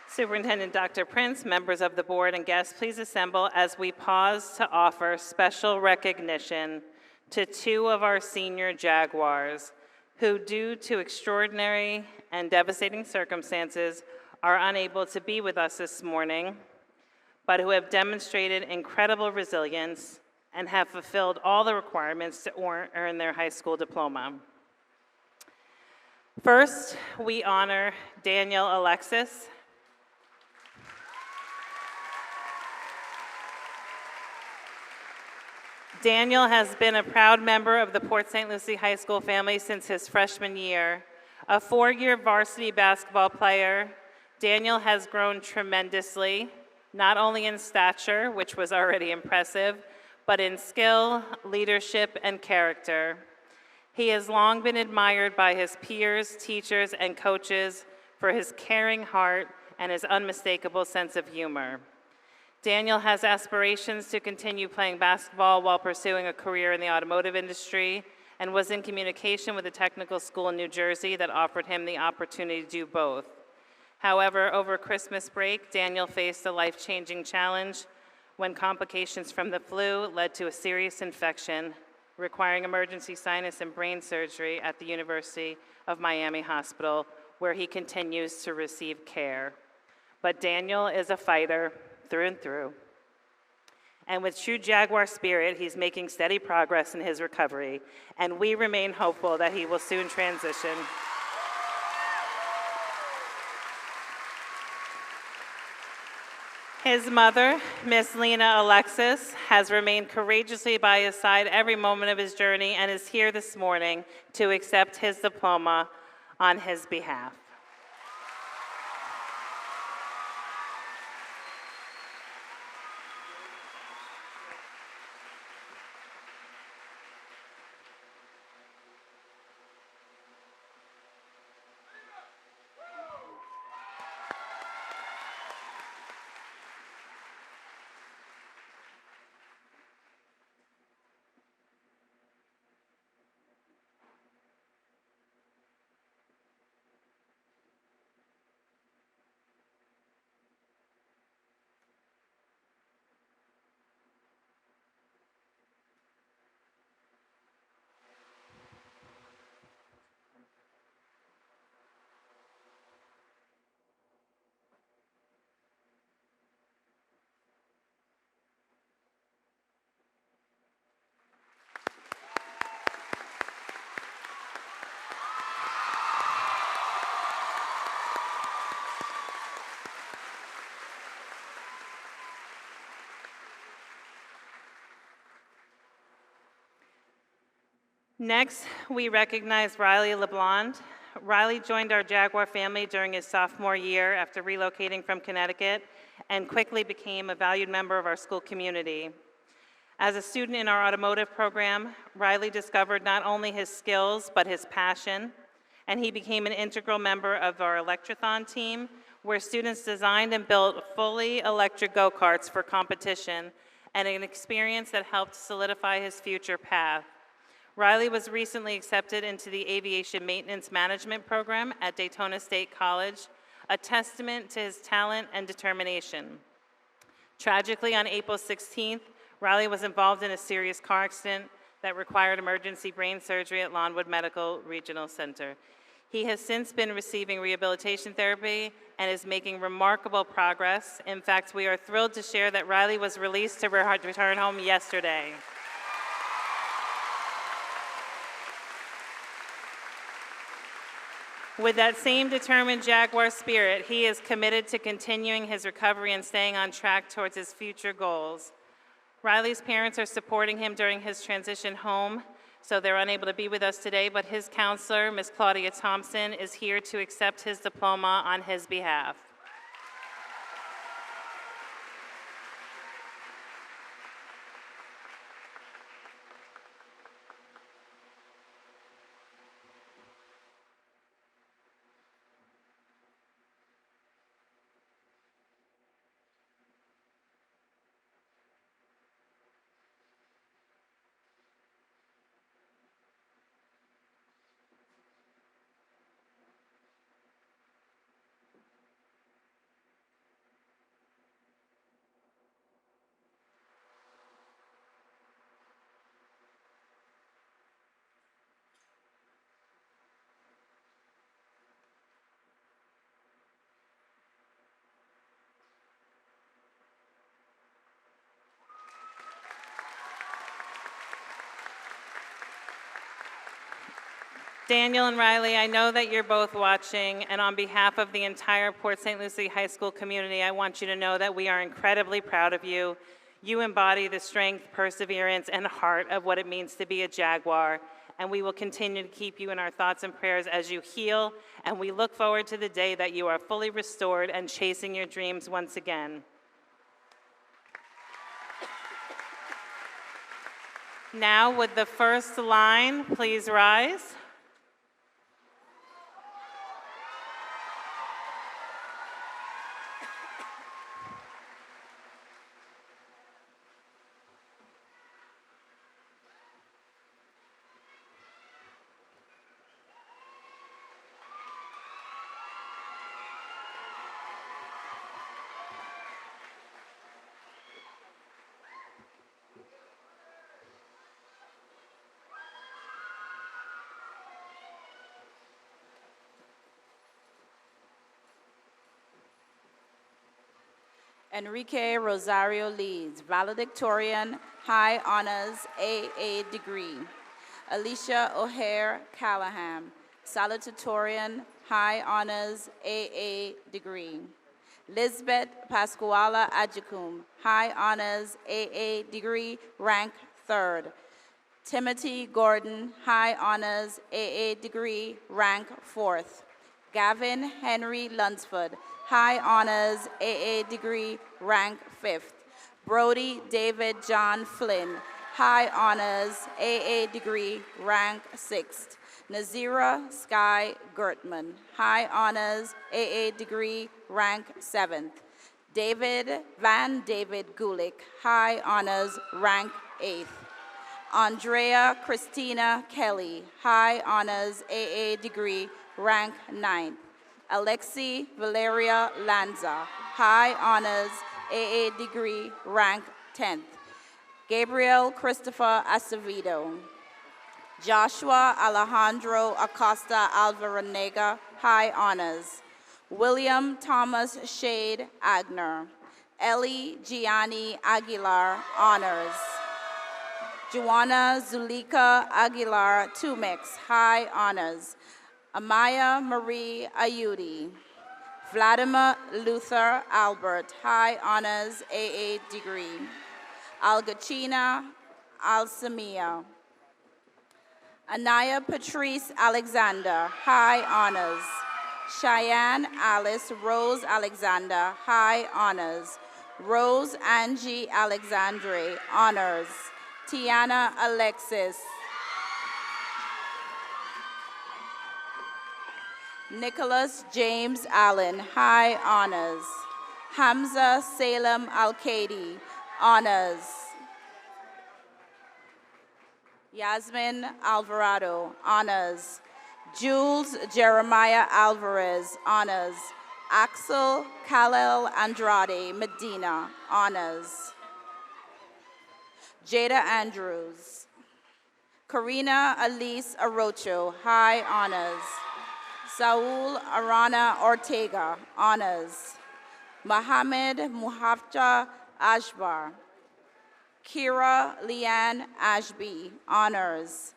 Superintendent Dr. Prince, members of the board, and guests, please assemble as we pause to offer special recognition to two of our senior Jaguars who, due to extraordinary and devastating circumstances, are unable to be with us this morning, but who have demonstrated incredible resilience and have fulfilled all the requirements to earn their high school diploma. First, we honor Daniel Alexis. Daniel has been a proud member of the Port St. Lucie High School family since his freshman year. A four-year varsity basketball player, Daniel has grown tremendously, not only in stature, which was already impressive, but in skill, leadership, and character. He has long been admired by his peers, teachers, and coaches for his caring heart and his unmistakable sense of humor. Daniel has aspirations to continue playing basketball while pursuing a career in the automotive industry and was in communication with a technical school in New Jersey that offered him the opportunity to do both. However, over Christmas break, Daniel faced a life-changing challenge when complications from the flu led to a serious infection requiring emergency sinus and brain surgery at the University of Miami Hospital, where he continues to receive care. But Daniel is a fighter through and through. And with true Jaguar spirit, he's making steady progress in his recovery, and we remain hopeful that he will soon transition. His mother, Miss Lena Alexis, has remained courageously by his side every moment of his journey and is here this morning to accept his diploma on his behalf. Next, we recognize Riley LeBlond. Riley joined our Jaguar family during his sophomore year after relocating from Connecticut and quickly became a valued member of our school community. As a student in our automotive program, Riley discovered not only his skills, but his passion, and he became an integral member of our Electrathon team, where students designed and built fully electric go-karts for competition and an experience that helped solidify his future path. Riley was recently accepted into the Aviation Maintenance Management program at Daytona State College, a testament to his talent and determination. Tragically, on April 16th, Riley was involved in a serious car accident that required emergency brain surgery at Lawnwood Medical Regional Center. He has since been receiving rehabilitation therapy and is making remarkable progress. In fact, we are thrilled to share that Riley was released to return home yesterday. With that same determined Jaguar spirit, he is committed to continuing his recovery and staying on track towards his future goals. Riley's parents are supporting him during his transition home, so they're unable to be with us today, but his counselor, Ms. Claudia Thompson, is here to accept his diploma on his behalf. Daniel and Riley, I know that you're both watching, and on behalf of the entire Port St. Lucie High School community, I want you to know that we are incredibly proud of you. You embody the strength, perseverance, and heart of what it means to be a Jaguar, and we will continue to keep you in our thoughts and prayers as you heal, and we look forward to the day that you are fully restored and chasing your dreams once again. Now, would the first line please rise? Enrique Rosario Leeds, Valedictorian, High Honors, AA degree. Alicia O'Hare Callahan, Salutatorian, High Honors, AA degree. Lisbeth Pascuala Adjicum, High Honors, AA degree, rank 3rd. Timothy Gordon, High Honors, AA degree, rank 4th. Gavin Henry Lunsford, High Honors, AA degree, rank 5th. Brody David John Flynn, High Honors, AA degree, rank 6th. Nazira Sky Gertman, High Honors, AA degree, rank 7th. David Gulick, High Honors, rank 8th. Andrea Christina Kelly, High Honors, AA degree, rank 9th. Alexi Valeria Lanza, High Honors, AA degree, rank 10th. Gabriel Christopher Acevedo. Joshua Alejandro Acosta Alvarenega, High Honors. William Thomas Shade Agner. Ellie Gianni Aguilar, Honors. Joanna Zulika Aguilar Tumix, High Honors. Amaya Marie Ayudi. Vladimir Luther Albert, High Honors, AA degree. Algachina Alsamia. Anaya Patrice Alexander, High Honors. Cheyenne Alice Rose Alexander, High Honors. Rose Angie Alexandre, Honors. Tiana Alexis. Nicholas James Allen, High Honors. Hamza Salem Al-Kaidi, Honors. Yasmin Alvarado, honors. Jules Jeremiah Alvarez, honors. Axel Khalil Andrade Medina, honors. Jada Andrews. Karina Alice Arocho, high honors. Saul Arana Ortega, honors. Mohammed Muhafja Ashbar. Kira Leanne Ashby, honors.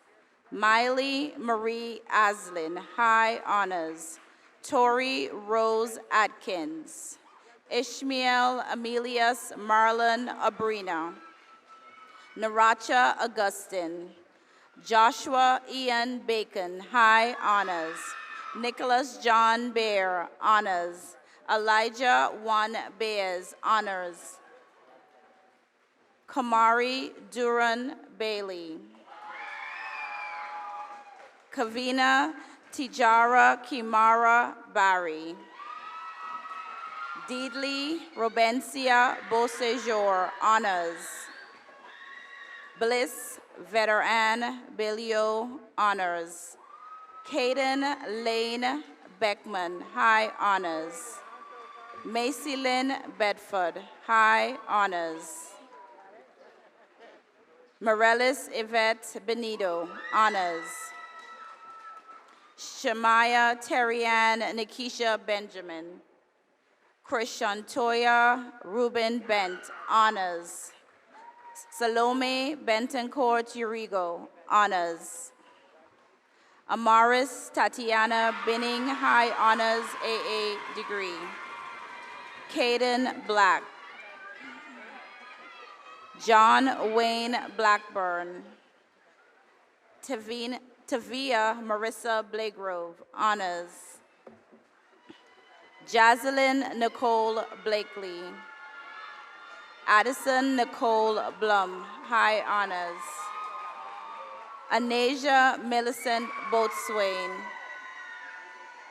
Miley Marie Aslin, high honors. Tori Rose Atkins. Ishmael Amelius Marlon Abrina. Naracha Augustin. Joshua Ian Bacon, high honors. Nicholas John Bear, honors. Elijah Juan Baez, honors. Kamari Duran Bailey. Kavina Tijara Kimara Barry. Deedley Robencia Beausejour, honors. Bliss Veteran Belio, honors. Caden Lane Beckman, high honors. Macy Lynn Bedford, high honors. Morelis Yvette Benito, honors. Shemaya Terrian Nikisha Benjamin. Krishantoya Ruben Bent, honors. Salome Bentoncourt Urigo, honors. Amaris Tatiana Binning, high honors, AA degree. Caden Black. John Wayne Blackburn. Tavia Marissa Blagrove, honors. Jazelyn Nicole Blakely. Addison Nicole Blum, high honors. Anasia Millicent Boatswain.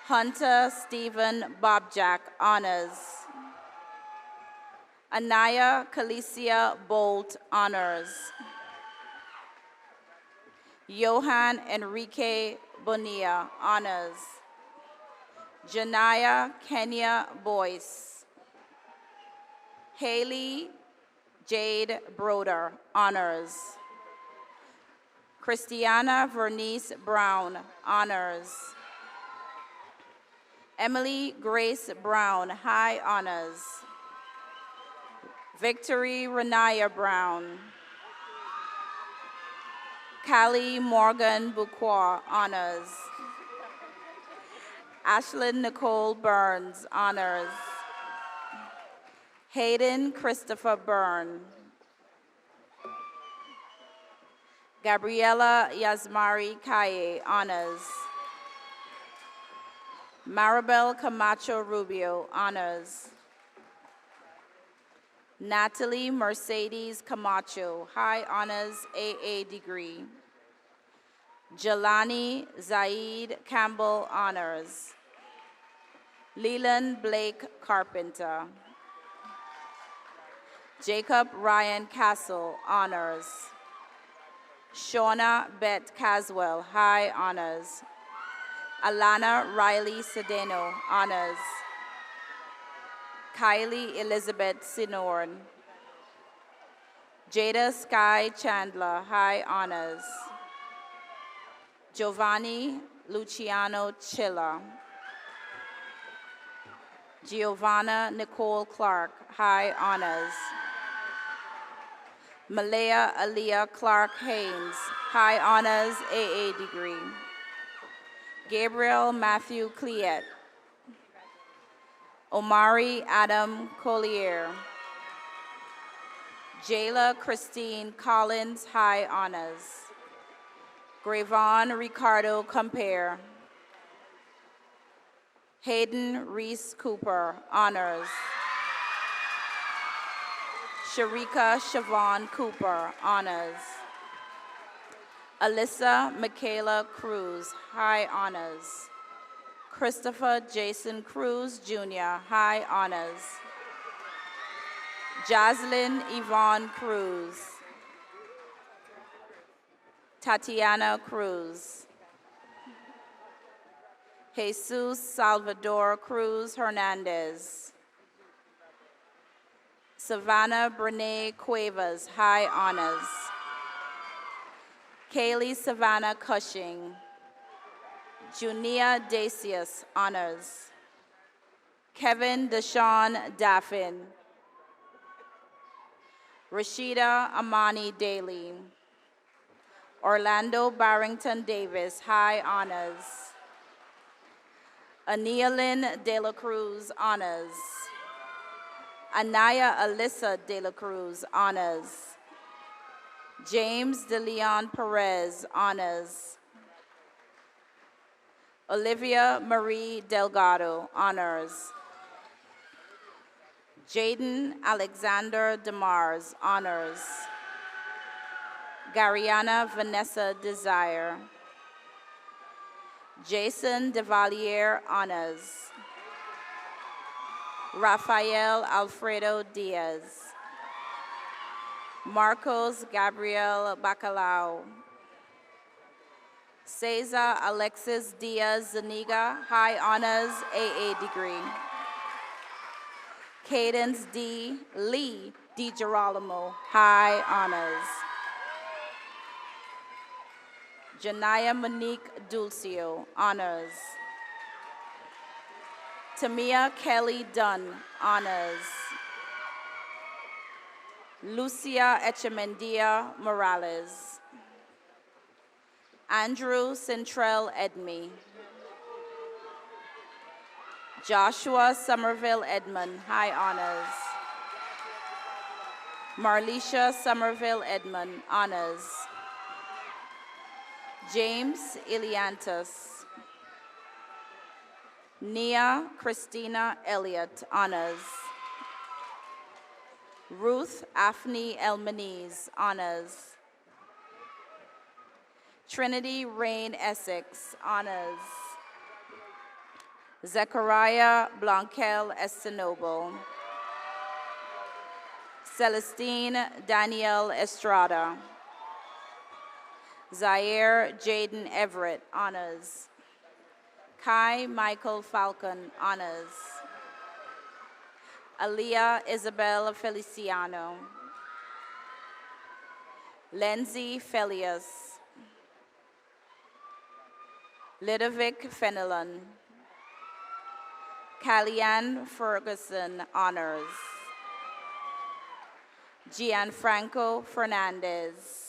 Hunter Stephen Bobjack, honors. Anaya Calicia Bolt, honors. Johan Enrique Bonilla, honors. Janaya Kenya Boyce. Haley Jade Broder, honors. Christiana Vernice Brown, honors. Emily Grace Brown, high honors. Victory Renaya Brown. Callie Morgan Buquois, honors. Ashlyn Nicole Burns, honors. Hayden Christopher Byrne. Gabriela Yasmari Kaye, honors. Maribel Camacho Rubio, honors. Natalie Mercedes Camacho, high honors, AA degree. Jelani Zaid Campbell, honors. Leland Blake Carpenter. Jacob Ryan Castle, honors. Shauna Beth Caswell, high honors. Alana Riley Sedeno, honors. Kylie Elizabeth Sinorn. Jada Sky Chandler, high honors. Giovanni Luciano Chilla. Giovanna Nicole Clark, high honors. Malaya Aliyah Clark Haynes, high honors, AA degree. Gabriel Matthew Cleet. Omari Adam Collier. Jayla Christine Collins, high honors. Gravon Ricardo Compare. Hayden Reese Cooper, honors. Sharika Siobhan Cooper, honors. Alyssa Michaela Cruz, high honors. Christopher Jason Cruz, Jr., high honors. Jaslyn Yvonne Cruz. Tatiana Cruz. Jesus Salvador Cruz Hernandez. Savannah Brene Cuevas, high honors. Kaylee Savannah Cushing. Junia Dacius, honors. Kevin Deshaun Daffin. Rashida Amani Daly. Orlando Barrington Davis, high honors. Anialyn De La Cruz, honors. Anaya Alyssa De La Cruz, honors. James De Leon Perez, honors. Olivia Marie Delgado, honors. Jaden Alexander DeMars, honors. Gariana Vanessa Desire. Jason Devalier, honors. Rafael Alfredo Diaz. Marcos Gabriel Bacalao. Cesar Alexis Diaz Zuniga, high honors, AA degree. Cadence D. Lee DiGirolamo, high honors. Janaya Monique Dulcio, honors. Tamia Kelly Dunn, honors. Lucia Echemendia Morales. Andrew Centrell Edme. Joshua Somerville Edmond, high honors. Marlisha Somerville Edmond, honors. James Iliantis. Nia Christina Elliott, honors. Ruth Afni Elmaniz, honors. Trinity Rain Essex, honors. Zechariah Blanquel Estenoble. Celestine Danielle Estrada. Zaire Jaden Everett, honors. Kai Michael Falcon, honors. Aliyah Isabel Feliciano. Lindsay Felius. Ludovic Fenelon. Callianne Ferguson, honors. Gianfranco Fernandez.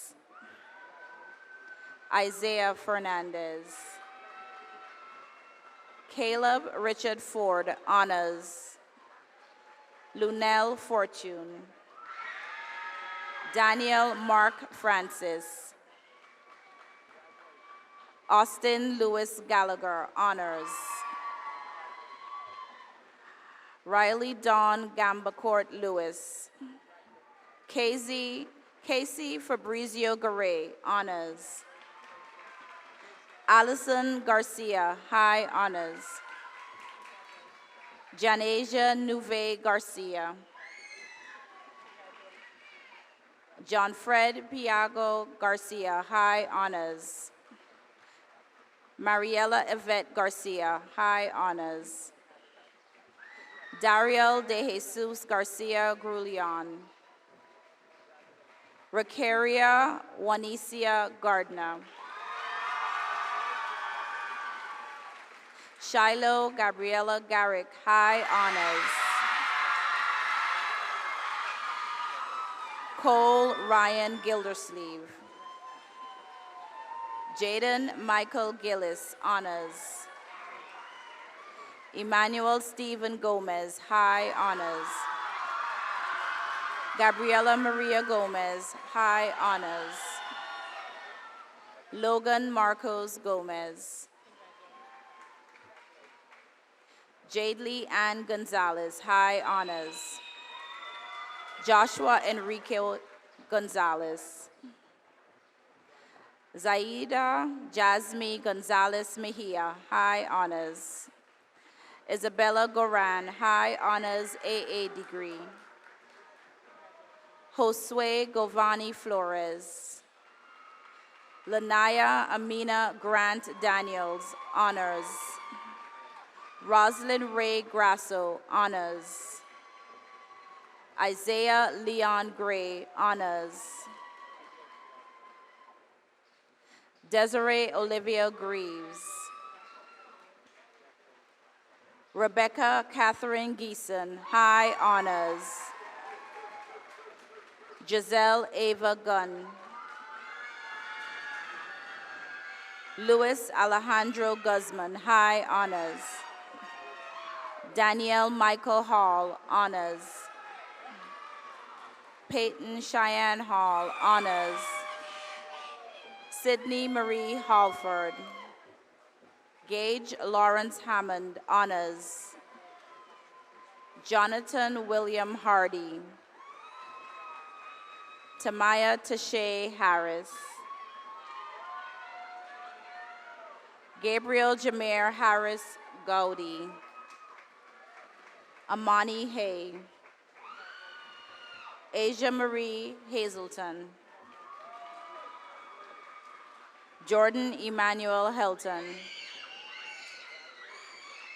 Isaiah Fernandez. Caleb Richard Ford, honors. Lunel Fortune. Daniel Mark Francis. Austin Lewis Gallagher, honors. Riley Dawn Gambacourt Lewis. Casey Fabrizio Garay, honors. Allison Garcia, high honors. Janasia Nuve Garcia. John Fred Piago Garcia, high honors. Mariela Yvette Garcia, high honors. Dariel De Jesus Garcia Grulion. Racaria Juanicia Gardner. Shiloh Gabriela Garrick, high honors. Cole Ryan Gildersleeve. Jaden Michael Gillis, honors. Emmanuel Stephen Gomez, high honors. Gabriela Maria Gomez, high honors. Logan Marcos Gomez. Jadely Ann Gonzalez, high honors. Joshua Enrique Gonzalez. Zaida Jasmine Gonzalez Mejia, high honors. Isabella Goran, high honors, AA degree. Josue Govani Flores. Lanaya Amina Grant Daniels, honors. Rosalind Ray Grasso, honors. Isaiah Leon Gray, honors. Desiree Olivia Greaves. Rebecca Catherine Geeson, high honors. Giselle Ava Gunn. Luis Alejandro Guzman, high honors. Danielle Michael Hall, honors. Peyton Cheyenne Hall, honors. Sydney Marie Halford. Gage Lawrence Hammond, honors. Jonathan William Hardy. Tamaya Tashay Harris. Gabriel Jameer Harris Gowdy. Amani Hay. Asia Marie Hazelton. Jordan Emmanuel Helton.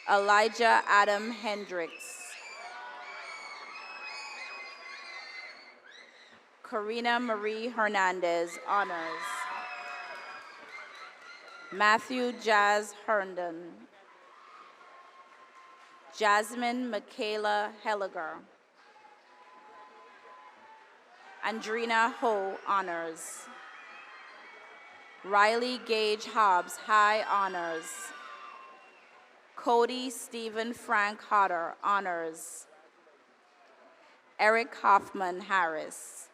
Elijah Adam Hendricks. Karina Marie Hernandez, honors. Matthew Jazz Herndon. Jasmine Michaela Helliger. Andrina Ho, honors. Riley Gage Hobbs, high honors. Cody Stephen Frank Hodder, honors. Eric Hoffman Harris.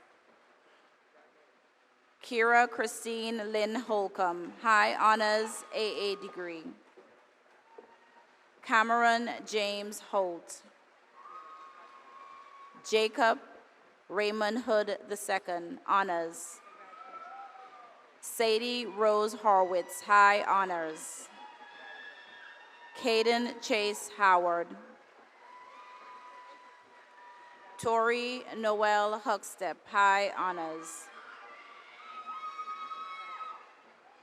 Kira Christine Lynn Holcomb, high honors, AA degree. Cameron James Holt. Jacob Raymond Hood II, honors. Sadie Rose Horwitz, high honors. Caden Chase Howard. Tori Noel Huckstep, high honors.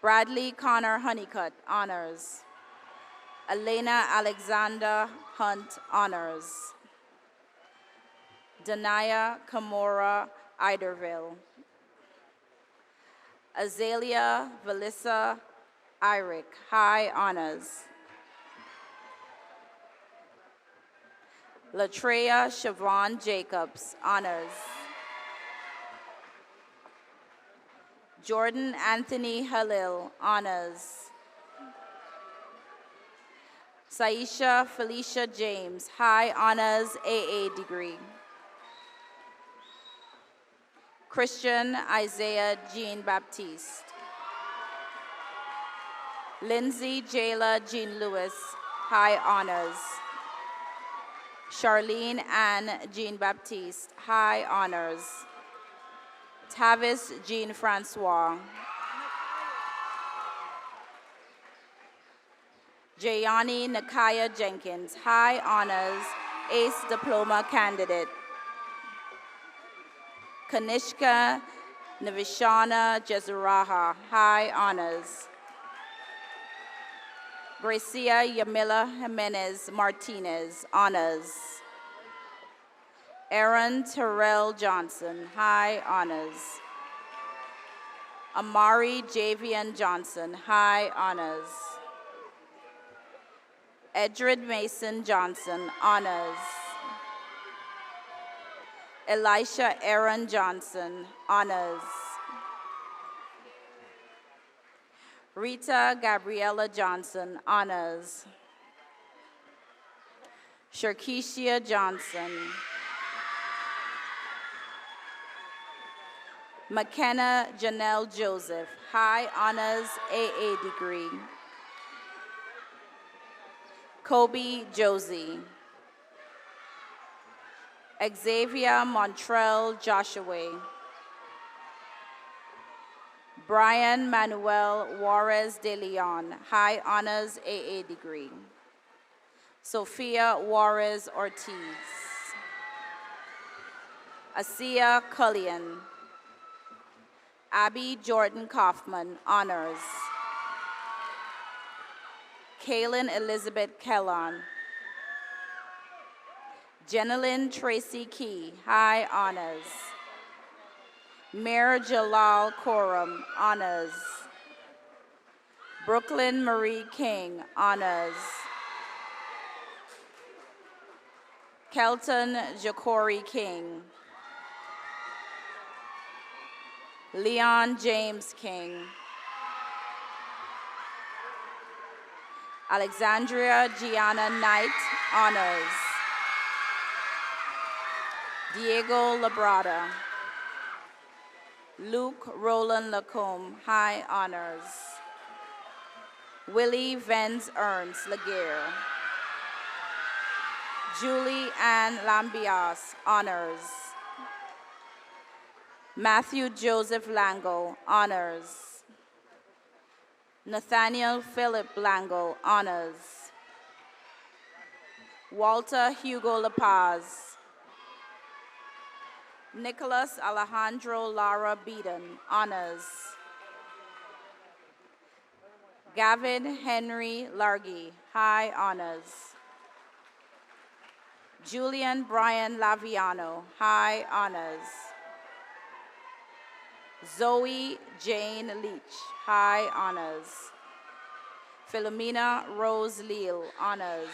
Bradley Connor Honeycutt, honors. Elena Alexander Hunt, honors. Danaya Kamora Iderville. Azalea Valissa Irick, high honors. Latreya Siobhan Jacobs, honors. Jordan Anthony Halil, honors. Saisha Felicia James, high honors, AA degree. Christian Isaiah Jean Baptiste. Lindsay Jayla Jean Lewis, high honors. Charlene Ann Jean Baptiste, high honors. Tavis Jean Francois. Jayani Nakaya Jenkins, high honors, ACE diploma candidate. Kanishka Navishana Jezuraha, high honors. Gracia Yamila Jimenez Martinez, honors. Aaron Terrell Johnson, high honors. Amari Javian Johnson, high honors. Edred Mason Johnson, honors. Elisha Aaron Johnson, honors. Rita Gabriella Johnson, honors. Sharkeisha Johnson. McKenna Janelle Joseph, high honors, AA degree. Kobe Josie. Xavier Montrell Joshua. Brian Manuel Juarez de Leon, high honors, AA degree. Sophia Juarez Ortiz. Asia Cullion. Abby Jordan Kaufman, honors. Kaylin Elizabeth Kellon. Jenilyn Tracy Key, high honors. Mir Jalal Coram, honors. Brooklyn Marie King, honors. Kelton Jacori King. Leon James King. Alexandria Gianna Knight, honors. Diego Labrada. Luke Roland Lacombe, high honors. Willie Vance Ernst Laguerre. Julie Ann Lambias, honors. Matthew Joseph Lango, honors. Nathaniel Philip Lango, honors. Walter Hugo La Paz. Nicholas Alejandro Lara Beaton, honors. Gavin Henry Largy, high honors. Julian Brian Laviano, high honors. Zoe Jane Leach, high honors. Philomena Rose Leal, honors.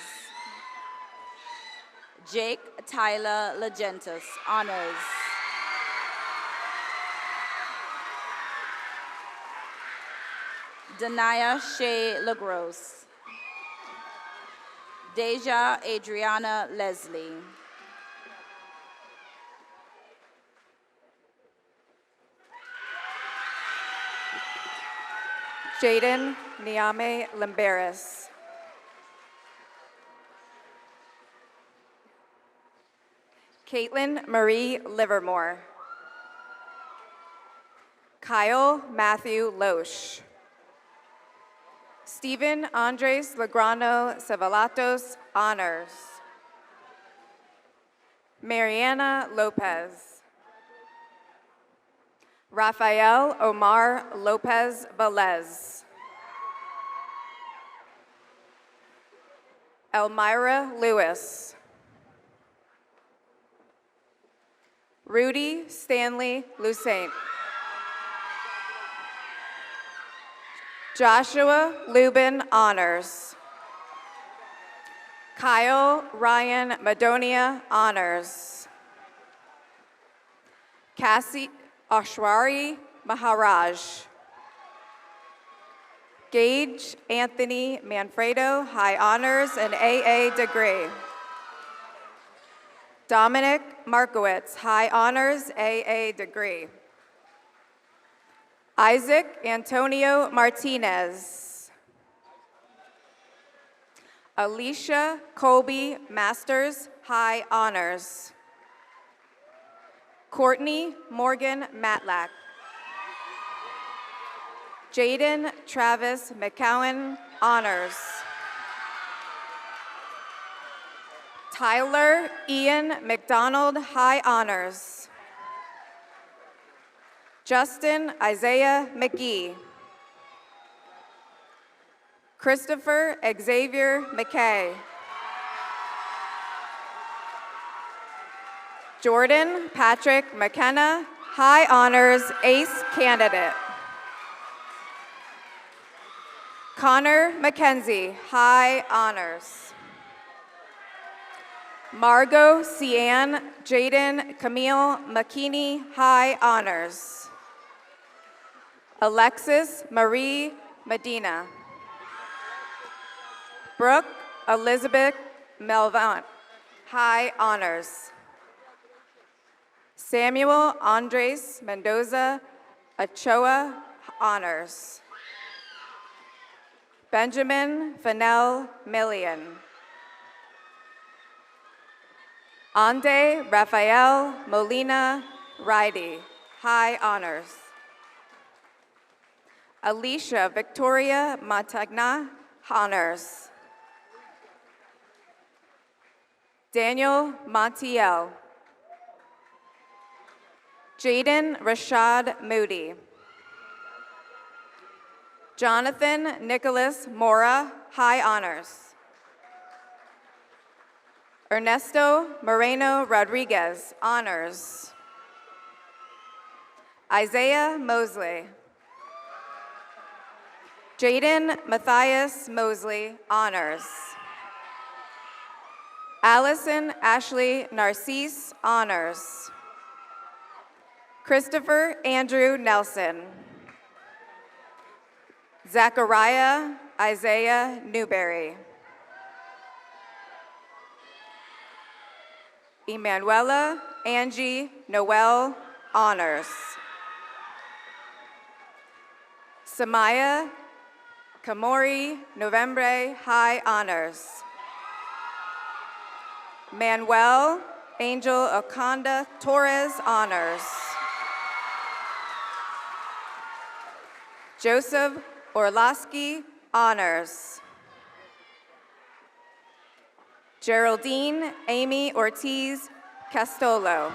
Jake Tyler Legentis, honors. Danaya Shea LaGrosse. Deja Adriana Leslie. Jaden Niame Limberis. Caitlin Marie Livermore. Kyle Matthew Loesch. Stephen Andres Legrano Cevalatos, honors. Mariana Lopez. Rafael Omar Lopez Velez. Elmira Lewis. Rudy Stanley Lucent. Joshua Lubin, honors. Kyle Ryan Madonia, honors. Cassie Ashwari Maharaj. Gage Anthony Manfredo, high honors and AA degree. Dominic Markowitz, high honors, AA degree. Isaac Antonio Martinez. Alicia Colby Masters, high honors. Courtney Morgan Matlack. Jaden Travis McCowan, honors. Tyler Ian McDonald, high honors. Justin Isaiah McGee. Christopher Xavier McKay. Jordan Patrick McKenna, high honors, ace candidate. Connor McKenzie, high honors. Margot Cian Jaden Camille McKinney, high honors. Alexis Marie Medina. Brooke Elizabeth Melvant, high honors. Samuel Andres Mendoza Ochoa, honors. Benjamin Fennell Millian. Ande Rafael Molina Ridey, high honors. Alicia Victoria Montagna, honors. Daniel Montiel. Jaden Rashad Moody. Jonathan Nicholas Mora, high honors. Ernesto Moreno Rodriguez, honors. Isaiah Mosley. Jaden Matthias Mosley, honors. Allison Ashley Narcisse, honors. Christopher Andrew Nelson. Zachariah Isaiah Newberry. Emanuela Angie Noel, honors. Samaya Kamori Novembre, high honors. Manuel Angel Oconda Torres, honors. Joseph Orlowski, honors. Geraldine Amy Ortiz Castolo.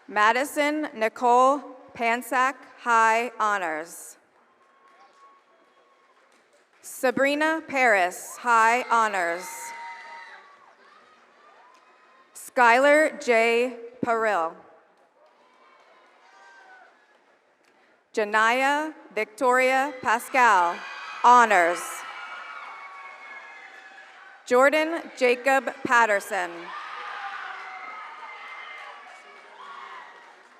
Madison Nicole Pansack, high honors. Sabrina Paris, high honors. Skylar J. Parrill. Janaya Victoria Pascal, honors. Jordan Jacob Patterson.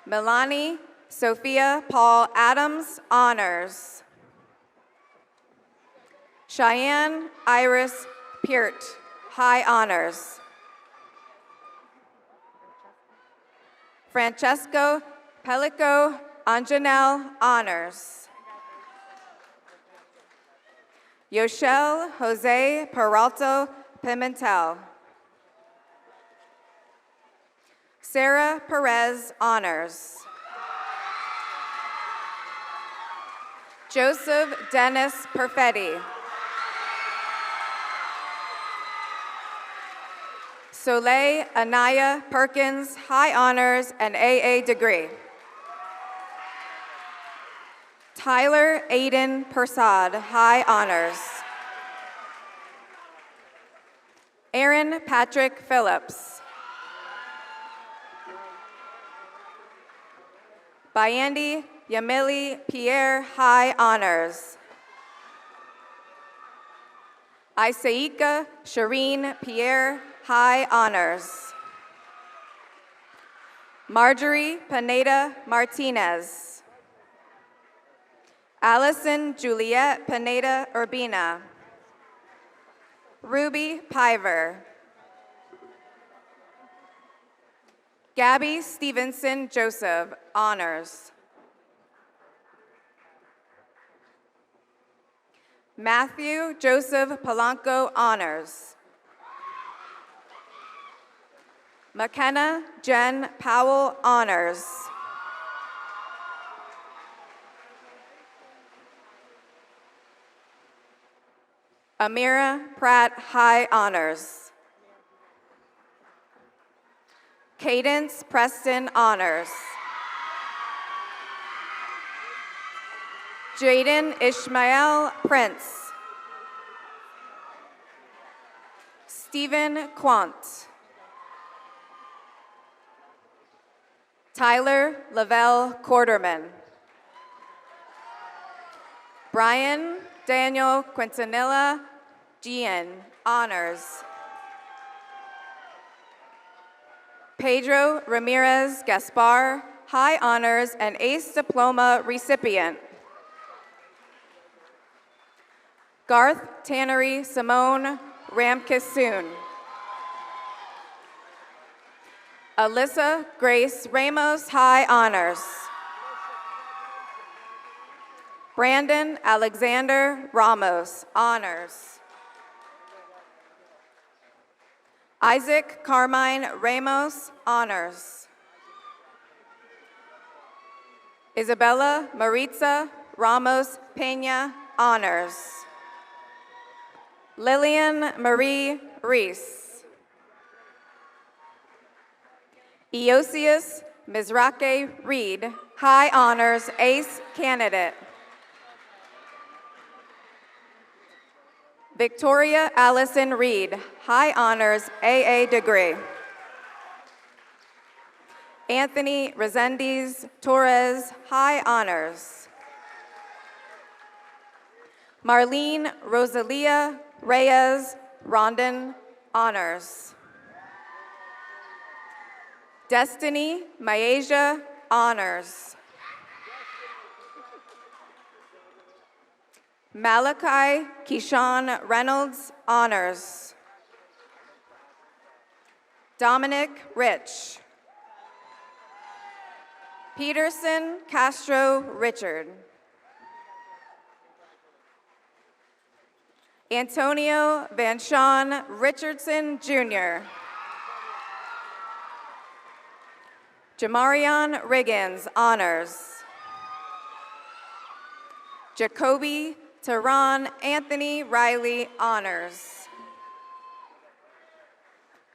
Milani Sophia Paul Adams, honors. Cheyenne Iris Peart, high honors. Francesco Pellico Anjanel, honors. Yoshel Jose Peralto Pimentel. Sarah Perez, honors. Joseph Dennis Perfetti. Soleil Anaya Perkins, high honors and AA degree. Tyler Aiden Persad, high honors. Aaron Patrick Phillips. Bayandi Yamili Pierre, high honors. Isaika Shireen Pierre, high honors. Marjorie Pineda Martinez. Allison Juliet Pineda Urbina. Ruby Piver. Gabby Stevenson Joseph, honors. Matthew Joseph Polanco, honors. McKenna Jen Powell, honors. Amira Pratt, high honors. Cadence Preston, honors. Jaden Ishmael Prince. Stephen Quant. Tyler Lavelle Quarterman. Brian Daniel Quintanilla Gian, honors. Pedro Ramirez Gaspar, high honors and ACE diploma recipient. Garth Tannery Simone Ramkisoon. Alyssa Grace Ramos, high honors. Brandon Alexander Ramos, honors. Isaac Carmine Ramos, honors. Isabella Maritza Ramos Peña, honors. Lillian Marie Reese. Eosius Mizrake Reed, High Honors ACE Candidate. Victoria Allison Reed, High Honors AA Degree. Anthony Resendiz Torres, High Honors. Marlene Rosalia Reyes Rondon, Honors. Destiny Myasia, Honors. Malachi Keyshawn Reynolds, Honors. Dominic Rich. Peterson Castro Richard. Antonio Van Sean Richardson, Jr. Jamarion Riggins, Honors. Jacoby Tehran Anthony Riley, Honors.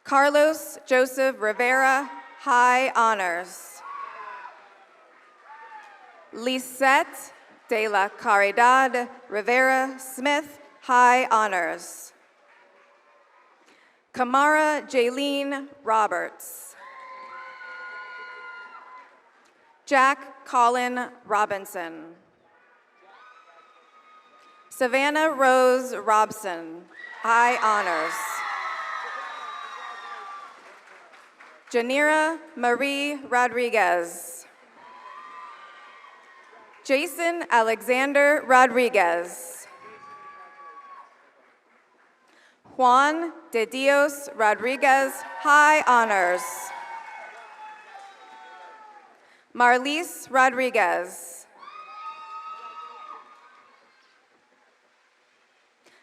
Carlos Joseph Rivera, High Honors. Lisette de la Caridad Rivera Smith, High Honors. Kamara Jaylene Roberts. Jack Colin Robinson. Savannah Rose Robson, High Honors. Janira Marie Rodriguez. Jason Alexander Rodriguez. Juan de Dios Rodriguez, High Honors. Marlise Rodriguez.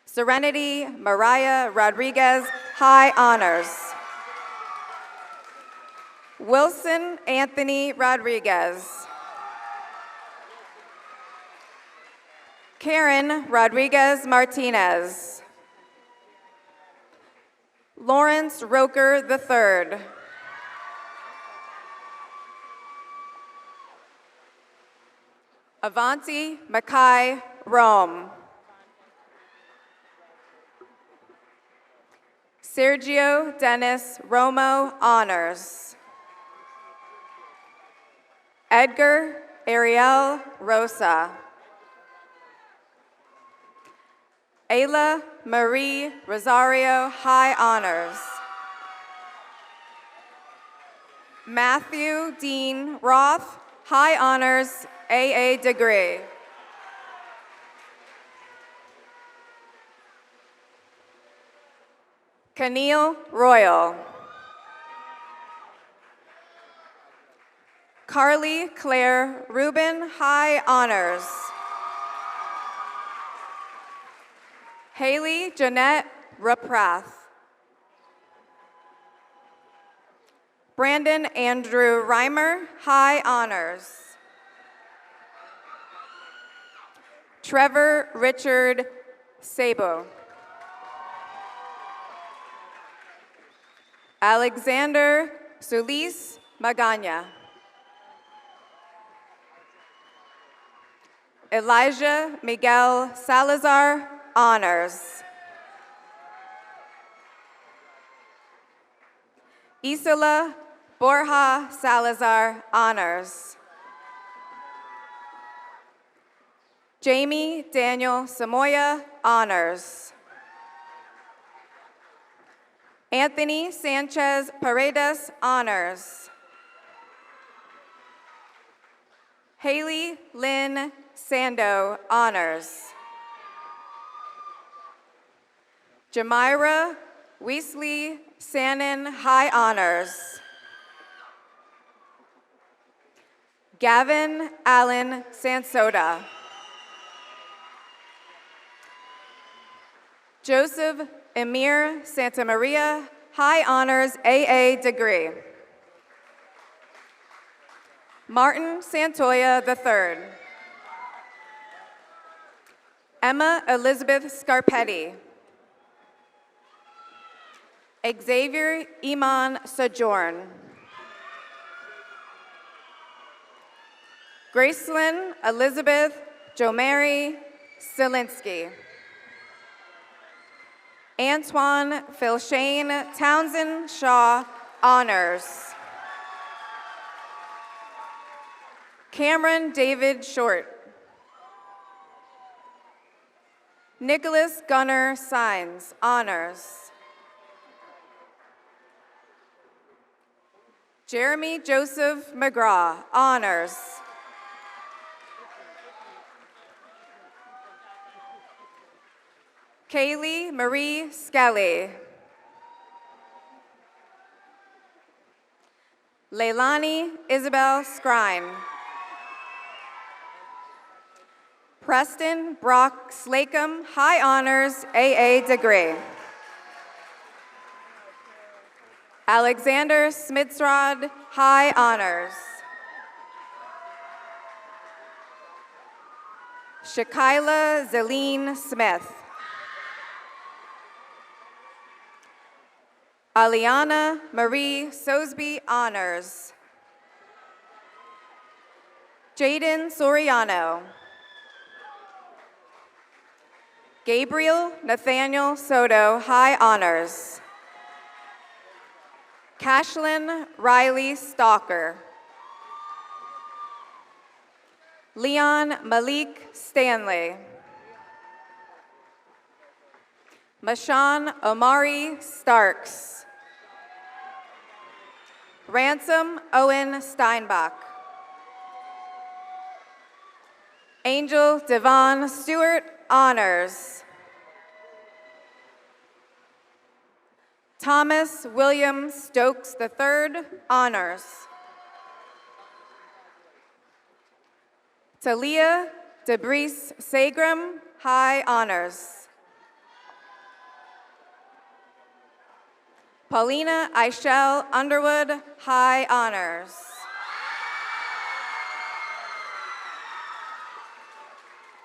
Serenity Mariah Rodriguez, High Honors. Wilson Anthony Rodriguez. Karen Rodriguez Martinez. Lawrence Roker III. Avanti Mackay Rome. Sergio Dennis Romo, Honors. Edgar Ariel Rosa. Ayla Marie Rosario, High Honors. Matthew Dean Roth, High Honors, AA Degree. Keneal Royal. Carly Claire Rubin, High Honors. Haley Jeanette Raprath. Brandon Andrew Reimer, High Honors. Trevor Richard Sabo. Alexander Solis Magana. Elijah Miguel Salazar, Honors. Isola Borja Salazar, Honors. Jamie Daniel Samoya, Honors. Anthony Sanchez Paredes, Honors. Haley Lynn Sando, Honors. Jamira Weasley Sannon, High Honors. Gavin Allen Sansota. Joseph Emir Santa Maria, High Honors, AA Degree. Martin Santoya III. Emma Elizabeth Scarpetti. Xavier Iman Sojourn. Gracelyn Elizabeth Jomary Selinsky. Antoine Philshane Townsend Shaw, honors. Cameron David Short. Nicholas Gunnar Sines, honors. Jeremy Joseph McGraw, honors. Kaylee Marie Skelly. Leilani Isabel Scrine. Preston Brock Slacum, high honors, AA degree. Alexander Smitsrod, high honors. Shakila Zeline Smith. Aliana Marie Sosby, honors. Jaden Soriano. Gabriel Nathaniel Soto, high honors. Cashlyn Riley Stalker. Leon Malik Stanley. Mashawn Omari Starks. Ransom Owen Steinbach. Angel Devon Stewart, honors. Thomas William Stokes III, honors. Talia Debris Sagram, high honors. Paulina Eichel Underwood, high honors.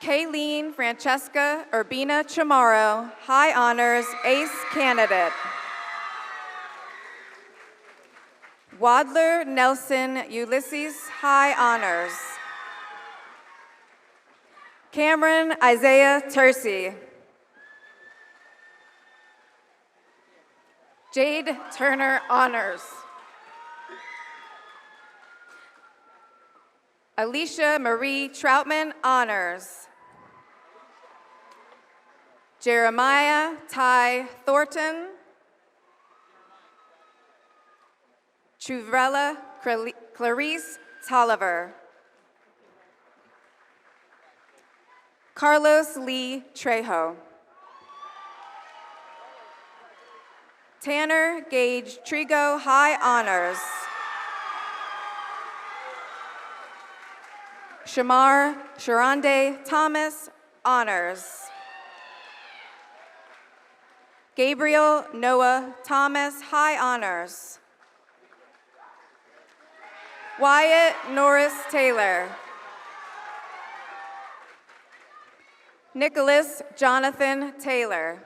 Kayleen Francesca Urbina Chamorro, high honors, ace candidate. Wadler Nelson Ulysses, high honors. Cameron Isaiah Tercy. Jade Turner, honors. Alicia Marie Troutman, honors. Jeremiah Ty Thornton. Truvrella Clarice Tolliver. Carlos Lee Trejo. Tanner Gage Trigo, high honors. Shamar Sharonde Thomas, honors. Gabriel Noah Thomas, high honors. Wyatt Norris Taylor. Nicholas Jonathan Taylor.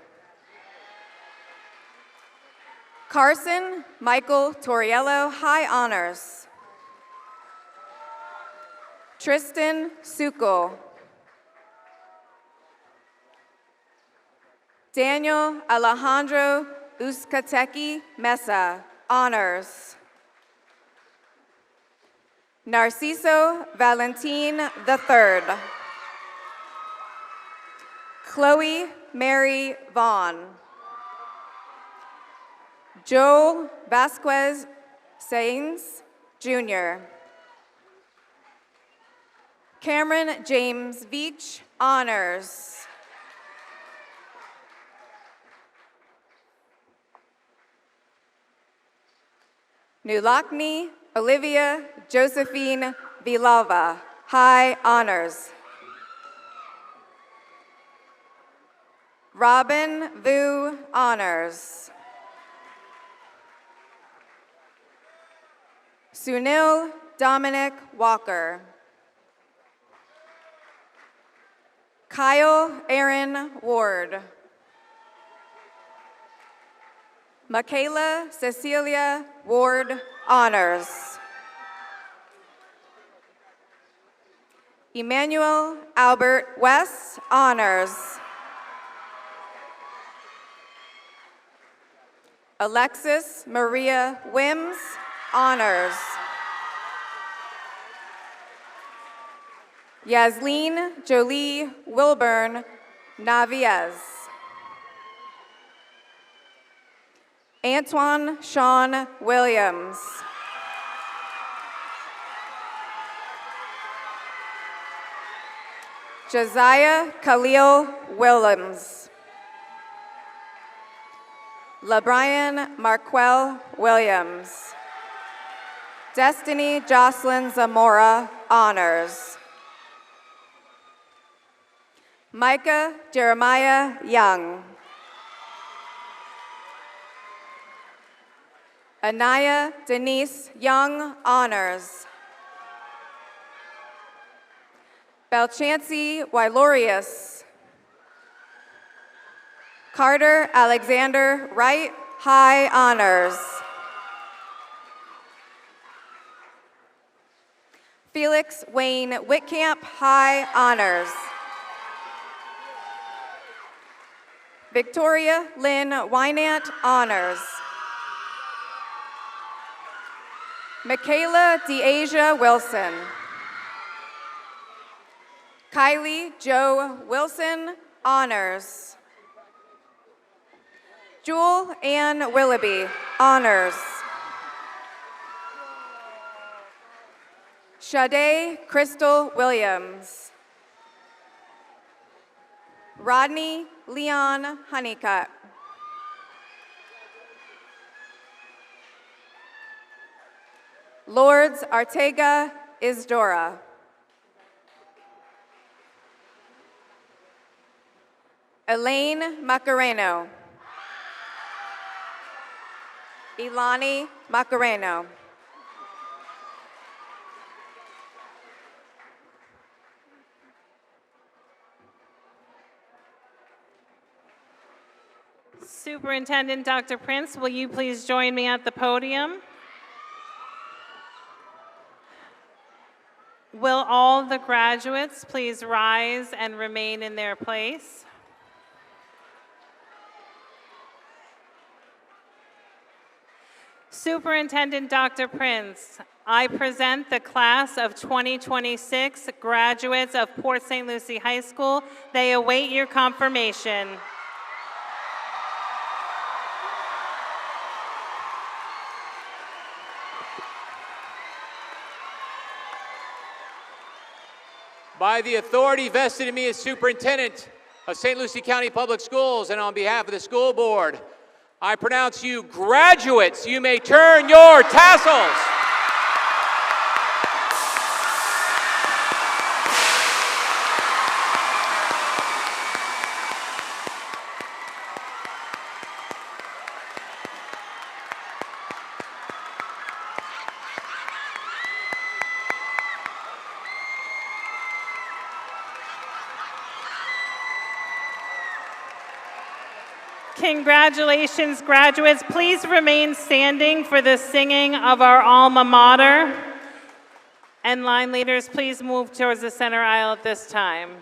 Carson Michael Torriello, high honors. Tristan Sukol. Daniel Alejandro Uzcatequi Mesa, honors. Narciso Valentin III. Chloe Mary Vaughn. Joe Vasquez Sainz, Jr. Cameron James Veach, honors. Nulakni Olivia Josephine Villalva, high honors. Robin Vu, honors. Sunil Dominic Walker. Kyle Aaron Ward. Michaela Cecilia Ward, honors. Emmanuel Albert West, honors. Alexis Maria Wims, honors. Yasleen Jolie Wilburn, Naviez. Antoine Sean Williams. Josiah Khalil Willems. LaBrian Marquel Williams. Destiny Jocelyn Zamora, honors. Micah Jeremiah Young. Anaya Denise Young, honors. Belchancy Wylorius. Carter Alexander Wright, high honors. Felix Wayne Whitcamp, high honors. Victoria Lynn Wynant, honors. Michaela DeAsia Wilson. Kylie Joe Wilson, honors. Jewel Ann Willoughby, honors. Sade Crystal Williams. Rodney Leon Honeycutt. Lourdes Artega Isdora. Elaine Macareno. Ilani Macareno. Superintendent Dr. Prince, will you please join me at the podium? Will all the graduates please rise and remain in their place? Superintendent Dr. Prince, I present the class of 2026 graduates of Port St. Lucie High School. They await your confirmation. By the authority vested in me as Superintendent of St. Lucie County Public Schools and on behalf of the school board, I pronounce you graduates. You may turn your tassels. Congratulations, graduates. Please remain standing for the singing of our alma mater. And line leaders, please move towards the center aisle at this time.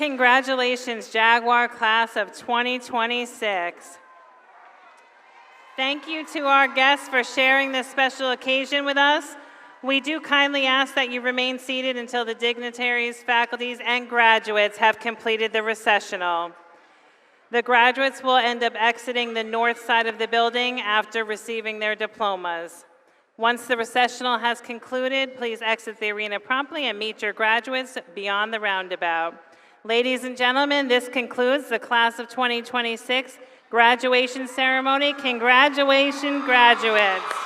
Congratulations, Jaguar class of 2026. Thank you to our guests for sharing this special occasion with us. We do kindly ask that you remain seated until the dignitaries, faculties, and graduates have completed the recessional. The graduates will end up exiting the north side of the building after receiving their diplomas. Once the recessional has concluded, please exit the arena promptly and meet your graduates beyond the roundabout. Ladies and gentlemen, this concludes the class of 2026 graduation ceremony. Congratulations, graduates.